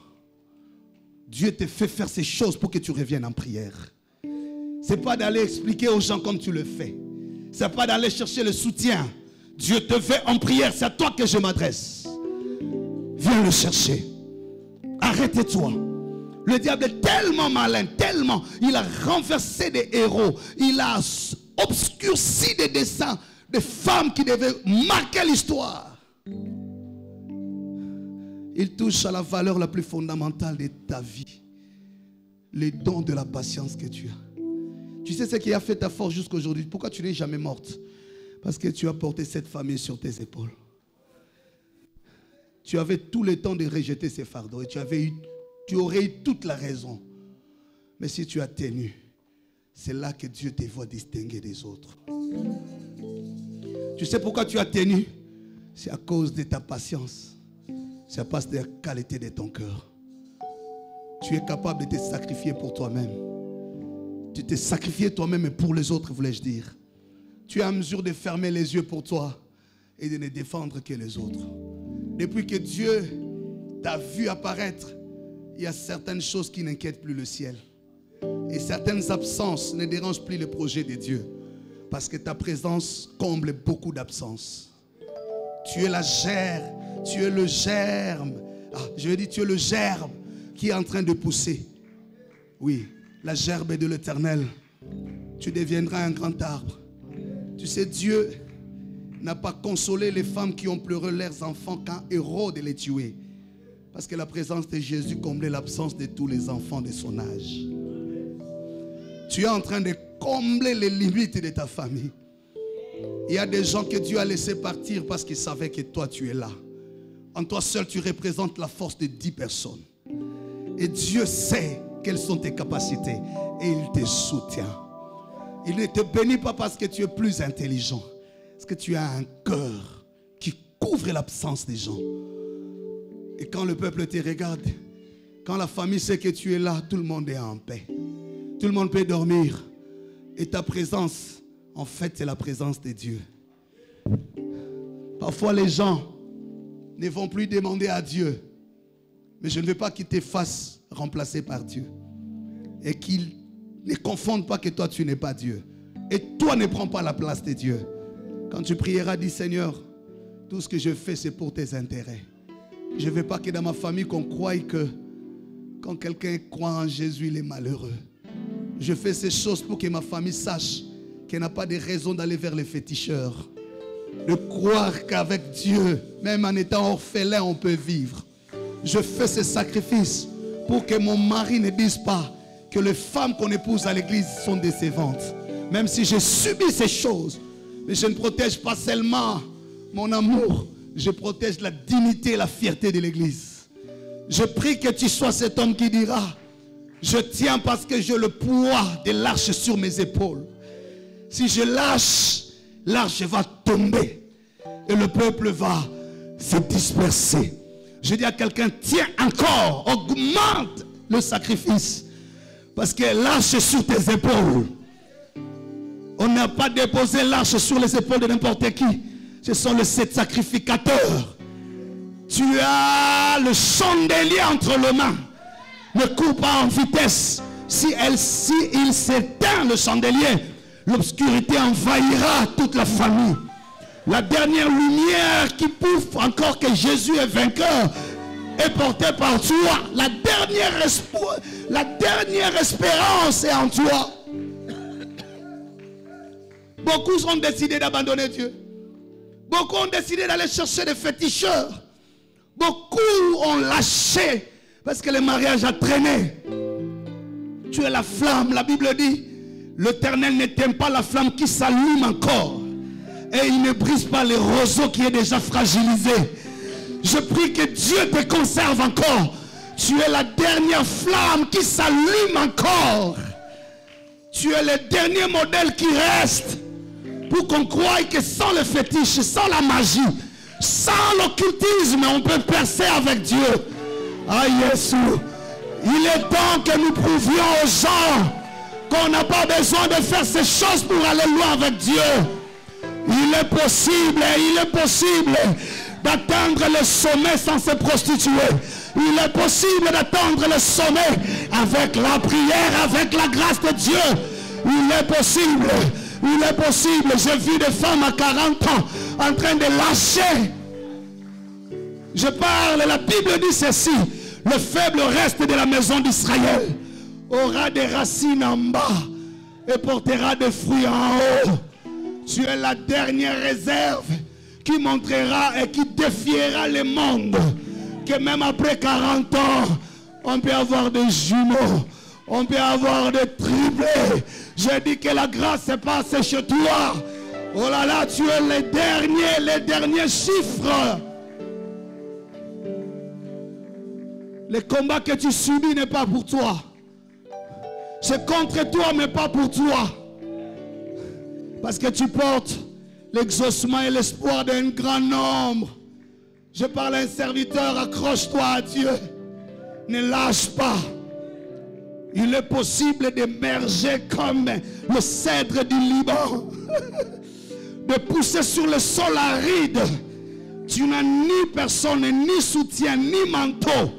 Dieu te fait faire ces choses pour que tu reviennes en prière. Ce n'est pas d'aller expliquer aux gens comme tu le fais. Ce n'est pas d'aller chercher le soutien. Dieu te fait en prière. C'est à toi que je m'adresse. Viens le chercher. Arrête-toi. Le diable est tellement malin, tellement. Il a renversé des héros. Il a obscurci des dessins de femmes qui devaient marquer l'histoire. Il touche à la valeur la plus fondamentale de ta vie. Les dons de la patience que tu as. Tu sais ce qui a fait ta force jusqu'à aujourd'hui. Pourquoi tu n'es jamais morte? Parce que tu as porté cette famille sur tes épaules. Tu avais tout le temps de rejeter ces fardeaux. Et tu aurais eu toute la raison. Mais si tu as tenu, c'est là que Dieu te voit distinguer des autres. Tu sais pourquoi tu as tenu? C'est à cause de ta patience. C'est à cause de la qualité de ton cœur. Tu es capable de te sacrifier pour toi-même. Tu t'es sacrifié toi-même et pour les autres, voulais-je dire. Tu es en mesure de fermer les yeux pour toi et de ne défendre que les autres. Depuis que Dieu t'a vu apparaître, il y a certaines choses qui n'inquiètent plus le ciel. Et certaines absences ne dérangent plus le projet de Dieu. Parce que ta présence comble beaucoup d'absences. Tu es la chair, tu es le germe. Tu es le germe qui est en train de pousser. Oui, la gerbe est de l'Éternel. Tu deviendras un grand arbre. Tu sais, Dieu n'a pas consolé les femmes qui ont pleuré leurs enfants quand Hérode les tuait. Parce que la présence de Jésus comblait l'absence de tous les enfants de son âge. Tu es en train de combler les limites de ta famille. Il y a des gens que Dieu a laissé partir parce qu'il savait que toi tu es là. En toi seul tu représentes la force de 10 personnes. Et Dieu sait quelles sont tes capacités. Et il te soutient. Il ne te bénit pas parce que tu es plus intelligent. Parce que tu as un cœur qui couvre l'absence des gens. Et quand le peuple te regarde, quand la famille sait que tu es là, tout le monde est en paix. Tout le monde peut dormir. Et ta présence, en fait, c'est la présence de Dieu. Parfois, les gens ne vont plus demander à Dieu. Mais je ne veux pas qu'ils te fassent remplacer par Dieu. Et qu'ils ne confondent pas que toi, tu n'es pas Dieu. Et toi, ne prends pas la place de Dieu. Quand tu prieras, dis Seigneur, tout ce que je fais, c'est pour tes intérêts. Je ne veux pas que dans ma famille, qu'on croie que quand quelqu'un croit en Jésus, il est malheureux. Je fais ces choses pour que ma famille sache qu'elle n'a pas de raison d'aller vers les féticheurs. De croire qu'avec Dieu, même en étant orphelin, on peut vivre. Je fais ces sacrifices pour que mon mari ne dise pas que les femmes qu'on épouse à l'église sont décevantes. Même si je subis ces choses, mais je ne protège pas seulement mon amour, je protège la dignité et la fierté de l'église. Je prie que tu sois cet homme qui dira, je tiens parce que j'ai le poids de l'arche sur mes épaules. Si je lâche, l'arche va tomber et le peuple va se disperser. Je dis à quelqu'un, tiens encore, augmente le sacrifice. Parce que l'arche est sur tes épaules. On n'a pas déposé l'arche sur les épaules de n'importe qui. Ce sont les 7 sacrificateurs. Tu as le chandelier entre les mains. Ne cours pas en vitesse. Si il s'éteint le chandelier, l'obscurité envahira toute la famille. La dernière lumière qui prouve encore que Jésus est vainqueur est portée par toi. La dernière espérance est en toi. Beaucoup ont décidé d'abandonner Dieu. Beaucoup ont décidé d'aller chercher des féticheurs. Beaucoup ont lâché parce que le mariage a traîné. Tu es la flamme. La Bible dit, l'Éternel n'éteint pas la flamme qui s'allume encore. Et il ne brise pas le roseau qui est déjà fragilisé. Je prie que Dieu te conserve encore. Tu es la dernière flamme qui s'allume encore. Tu es le dernier modèle qui reste pour qu'on croie que sans le fétiche, sans la magie, sans l'occultisme, on peut percer avec Dieu. Ah, Jésus, il est temps que nous prouvions aux gens qu'on n'a pas besoin de faire ces choses pour aller loin avec Dieu. Il est possible d'atteindre le sommet sans se prostituer. Il est possible d'atteindre le sommet avec la prière, avec la grâce de Dieu. Il est possible. J'ai vu des femmes à 40 ans en train de lâcher. Je parle, la Bible dit ceci: le faible reste de la maison d'Israël aura des racines en bas et portera des fruits en haut. Tu es la dernière réserve qui montrera et qui défiera le monde. Que même après 40 ans, on peut avoir des jumeaux, on peut avoir des triplés. Je dis que la grâce se passe chez toi. Oh là là, tu es les derniers chiffres. Le combat que tu subis n'est pas pour toi. C'est contre toi, mais pas pour toi. Parce que tu portes l'exaucement et l'espoir d'un grand nombre. Je parle à un serviteur, accroche-toi à Dieu. Ne lâche pas. Il est possible d'émerger comme le cèdre du Liban. De pousser sur le sol aride. Tu n'as ni personne, ni soutien, ni manteau.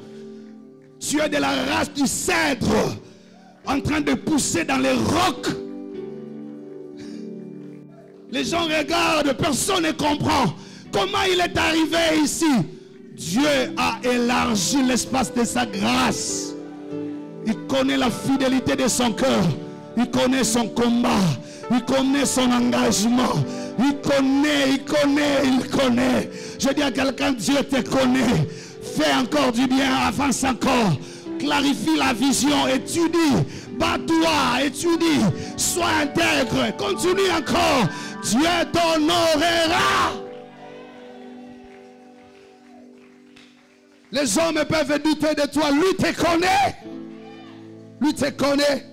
Tu es de la race du cèdre, en train de pousser dans les rocs. Les gens regardent, personne ne comprend. Comment il est arrivé ici? Dieu a élargi l'espace de sa grâce. Il connaît la fidélité de son cœur. Il connaît son combat. Il connaît son engagement. Il connaît. Je dis à quelqu'un, Dieu te connaît. Fais encore du bien, avance encore. Clarifie la vision, étudie, bats-toi, étudie, sois intègre, continue encore. Dieu t'honorera. Les hommes peuvent douter de toi, lui te connaît. Lui te connaît.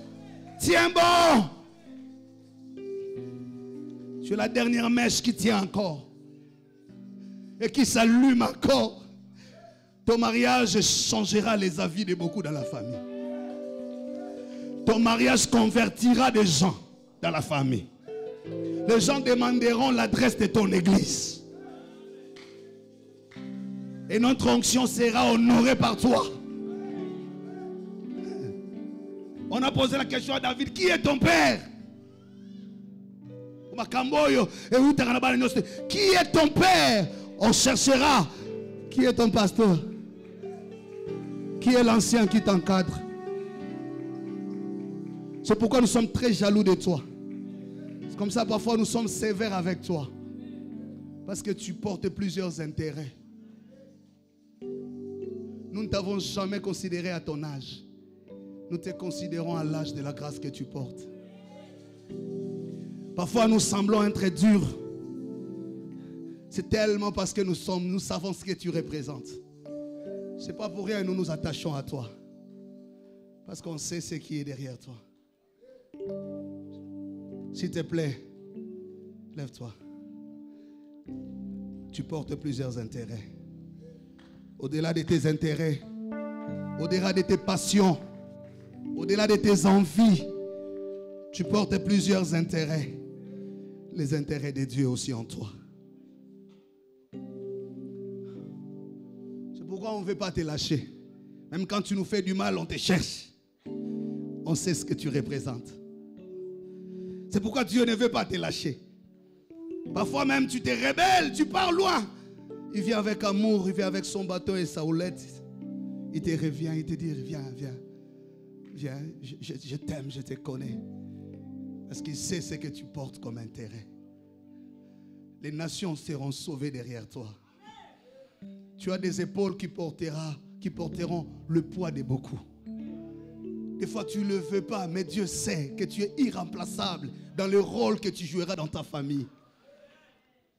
Tiens bon. Tu es la dernière mèche qui tient encore et qui s'allume encore. Ton mariage changera les avis de beaucoup dans la famille. Ton mariage convertira des gens dans la famille. Les gens demanderont l'adresse de ton église. Et notre onction sera honorée par toi. On a posé la question à David, qui est ton père? Qui est ton père? On cherchera. Qui est ton pasteur? Qui est l'ancien qui t'encadre? C'est pourquoi nous sommes très jaloux de toi. C'est comme ça parfois nous sommes sévères avec toi. Parce que tu portes plusieurs intérêts. Nous ne t'avons jamais considéré à ton âge. Nous te considérons à l'âge de la grâce que tu portes. Parfois nous semblons être durs. C'est tellement parce que nous savons ce que tu représentes. Ce n'est pas pour rien que nous nous attachons à toi. Parce qu'on sait ce qui est derrière toi. S'il te plaît, lève-toi. Tu portes plusieurs intérêts. Au-delà de tes intérêts, au-delà de tes passions, au-delà de tes envies, tu portes plusieurs intérêts. Les intérêts de Dieu aussi en toi. C'est pourquoi on ne veut pas te lâcher. Même quand tu nous fais du mal, on te cherche. On sait ce que tu représentes. C'est pourquoi Dieu ne veut pas te lâcher. Parfois même tu te rebelles, tu pars loin. Il vient avec amour, il vient avec son bâton et sa houlette. Il te revient, il te dit, viens, je t'aime, je te connais. Parce qu'il sait ce que tu portes comme intérêt. Les nations seront sauvées derrière toi. Tu as des épaules qui porteront le poids de beaucoup. Des fois tu ne le veux pas, mais Dieu sait que tu es irremplaçable dans le rôle que tu joueras dans ta famille.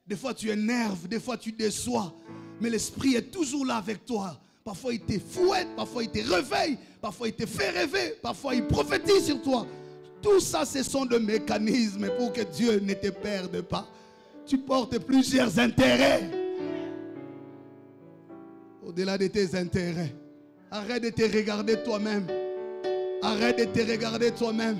Des fois tu énerves, des fois tu déçois, mais l'Esprit est toujours là avec toi. Parfois il te fouette, parfois il te réveille, parfois il te fait rêver, parfois il prophétise sur toi. Tout ça, ce sont des mécanismes pour que Dieu ne te perde pas. Tu portes plusieurs intérêts. Au-delà de tes intérêts, arrête de te regarder toi-même. Arrête de te regarder toi-même.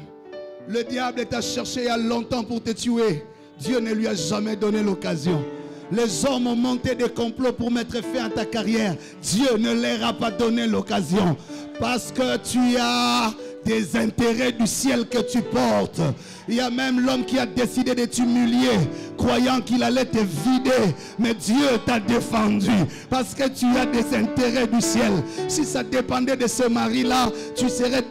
Le diable t'a cherché il y a longtemps pour te tuer. Dieu ne lui a jamais donné l'occasion. Les hommes ont monté des complots pour mettre fin à ta carrière. Dieu ne leur a pas donné l'occasion. Parce que tu as des intérêts du ciel que tu portes. Il y a même l'homme qui a décidé de t'humilier, croyant qu'il allait te vider. Mais Dieu t'a défendu parce que tu as des intérêts du ciel. Si ça dépendait de ce mari-là, tu serais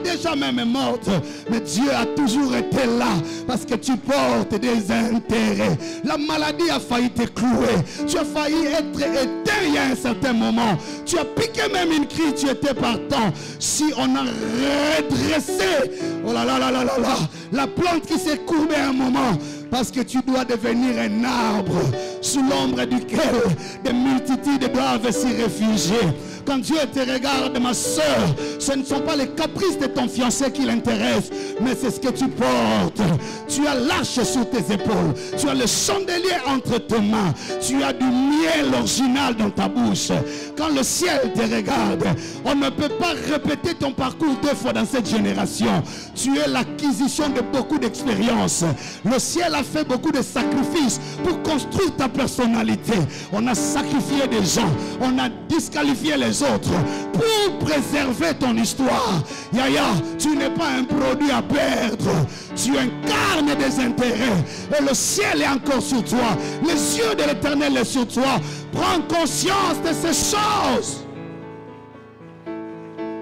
déjà même morte. Mais Dieu a toujours été là parce que tu portes des intérêts. La maladie a failli te clouer. Tu as failli être éteint il y a un certain moment. Tu as piqué même une crise, tu étais partant. Si on a redressé, oh là là là là là là, la plante qui s'est courbée un moment, parce que tu dois devenir un arbre sous l'ombre duquel des multitudes doivent s'y réfugier. Quand Dieu te regarde, ma soeur, ce ne sont pas les caprices de ton fiancé qui l'intéressent, mais c'est ce que tu portes. Tu as l'arche sur tes épaules, tu as le chandelier entre tes mains, tu as du miel original dans ta bouche. Quand le ciel te regarde, on ne peut pas répéter ton parcours deux fois dans cette génération. Tu es l'acquisition de beaucoup d'expériences. Le ciel a fait beaucoup de sacrifices pour construire ta personnalité. On a sacrifié des gens, on a disqualifié les autres pour préserver ton histoire. Yaya, tu n'es pas un produit à perdre. Tu incarnes des intérêts et le ciel est encore sur toi. Les yeux de l'Éternel sont sur toi. Prends conscience de ces choses.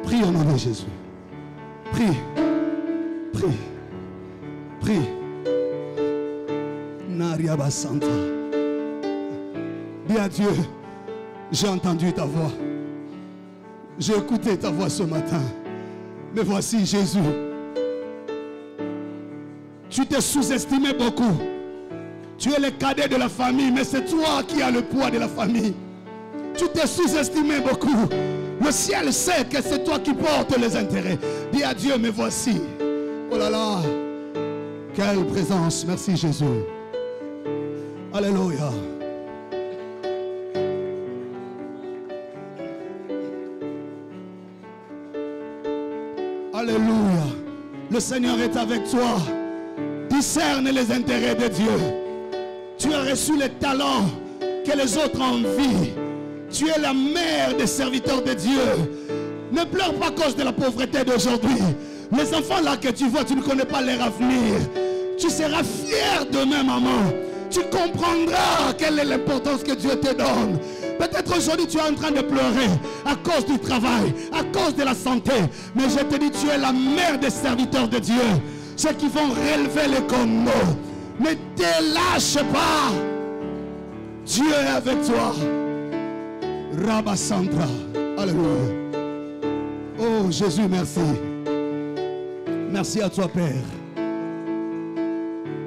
Prie au nom de Jésus. Prie. Prie. Prie. Nariaba Santa. Dis à Dieu, j'ai entendu ta voix. J'ai écouté ta voix ce matin. Mais voici Jésus. Tu t'es sous-estimé beaucoup. Tu es le cadet de la famille, mais c'est toi qui as le poids de la famille. Tu t'es sous-estimé beaucoup. Le ciel sait que c'est toi qui portes les intérêts. Dis à Dieu, mais voici. Oh là là. Quelle présence. Merci Jésus. Alléluia. Alléluia. Le Seigneur est avec toi. Discerne les intérêts de Dieu. Tu as reçu les talents que les autres envient. Tu es la mère des serviteurs de Dieu. Ne pleure pas à cause de la pauvreté d'aujourd'hui. Les enfants là que tu vois, tu ne connais pas leur avenir. Tu seras fier demain, maman. Tu comprendras quelle est l'importance que Dieu te donne. Peut-être aujourd'hui tu es en train de pleurer à cause du travail, à cause de la santé. Mais je te dis, tu es la mère des serviteurs de Dieu. Ceux qui vont relever le Congo. Ne te lâche pas. Dieu est avec toi. Rabba Sandra. Alléluia. Oh Jésus, merci. Merci à toi, Père.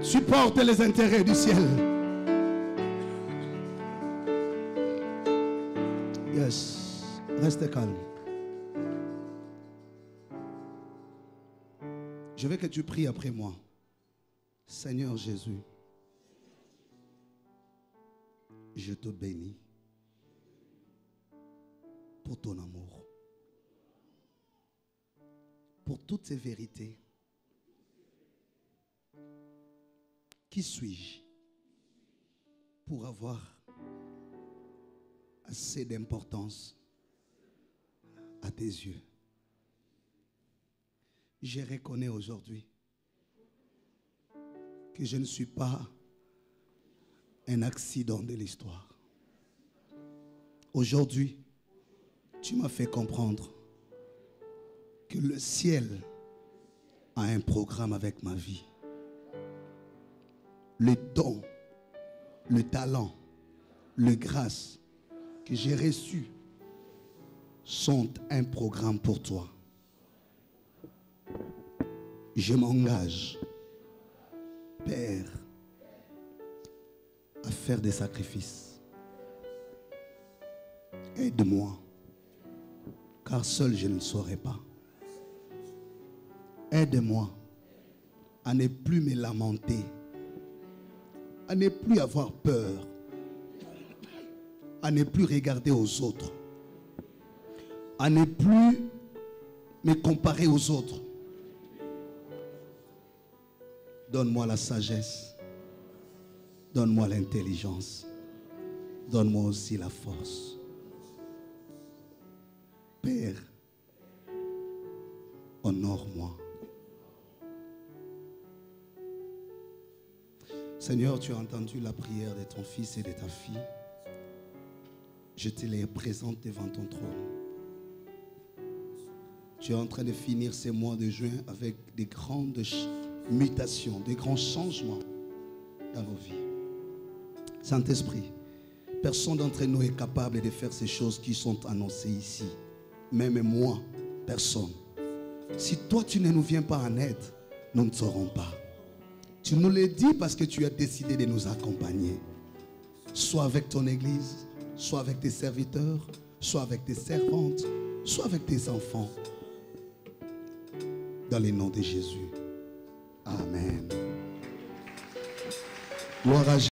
Tu portes les intérêts du ciel. Yes. Reste calme. Je veux que tu pries après moi. Seigneur Jésus, je te bénis pour ton amour, pour toutes ces vérités. Qui suis-je pour avoir assez d'importance à tes yeux? Je reconnais aujourd'hui que je ne suis pas un accident de l'histoire. Aujourd'hui, tu m'as fait comprendre que le ciel a un programme avec ma vie. Le don, le talent, le grâce que j'ai reçu sont un programme pour toi. Je m'engage, Père, à faire des sacrifices. Aide-moi, car seul je ne saurais pas. Aide-moi, à ne plus me lamenter, à ne plus avoir peur, à ne plus regarder aux autres, à ne plus me comparer aux autres. Donne-moi la sagesse, donne-moi l'intelligence, donne-moi aussi la force. Père, honore-moi. Seigneur, tu as entendu la prière de ton fils et de ta fille. Je te les présente devant ton trône. Tu es en train de finir ces mois de juin avec des grandes mutations, des grands changements dans vos vies. Saint-Esprit, personne d'entre nous est capable de faire ces choses qui sont annoncées ici. Même moi, personne. Si toi tu ne nous viens pas en aide, nous ne saurons pas. Tu nous le dis parce que tu as décidé de nous accompagner. Soit avec ton église, soit avec tes serviteurs, soit avec tes servantes, soit avec tes enfants. Dans le nom de Jésus. Amen. Gloire à Jésus.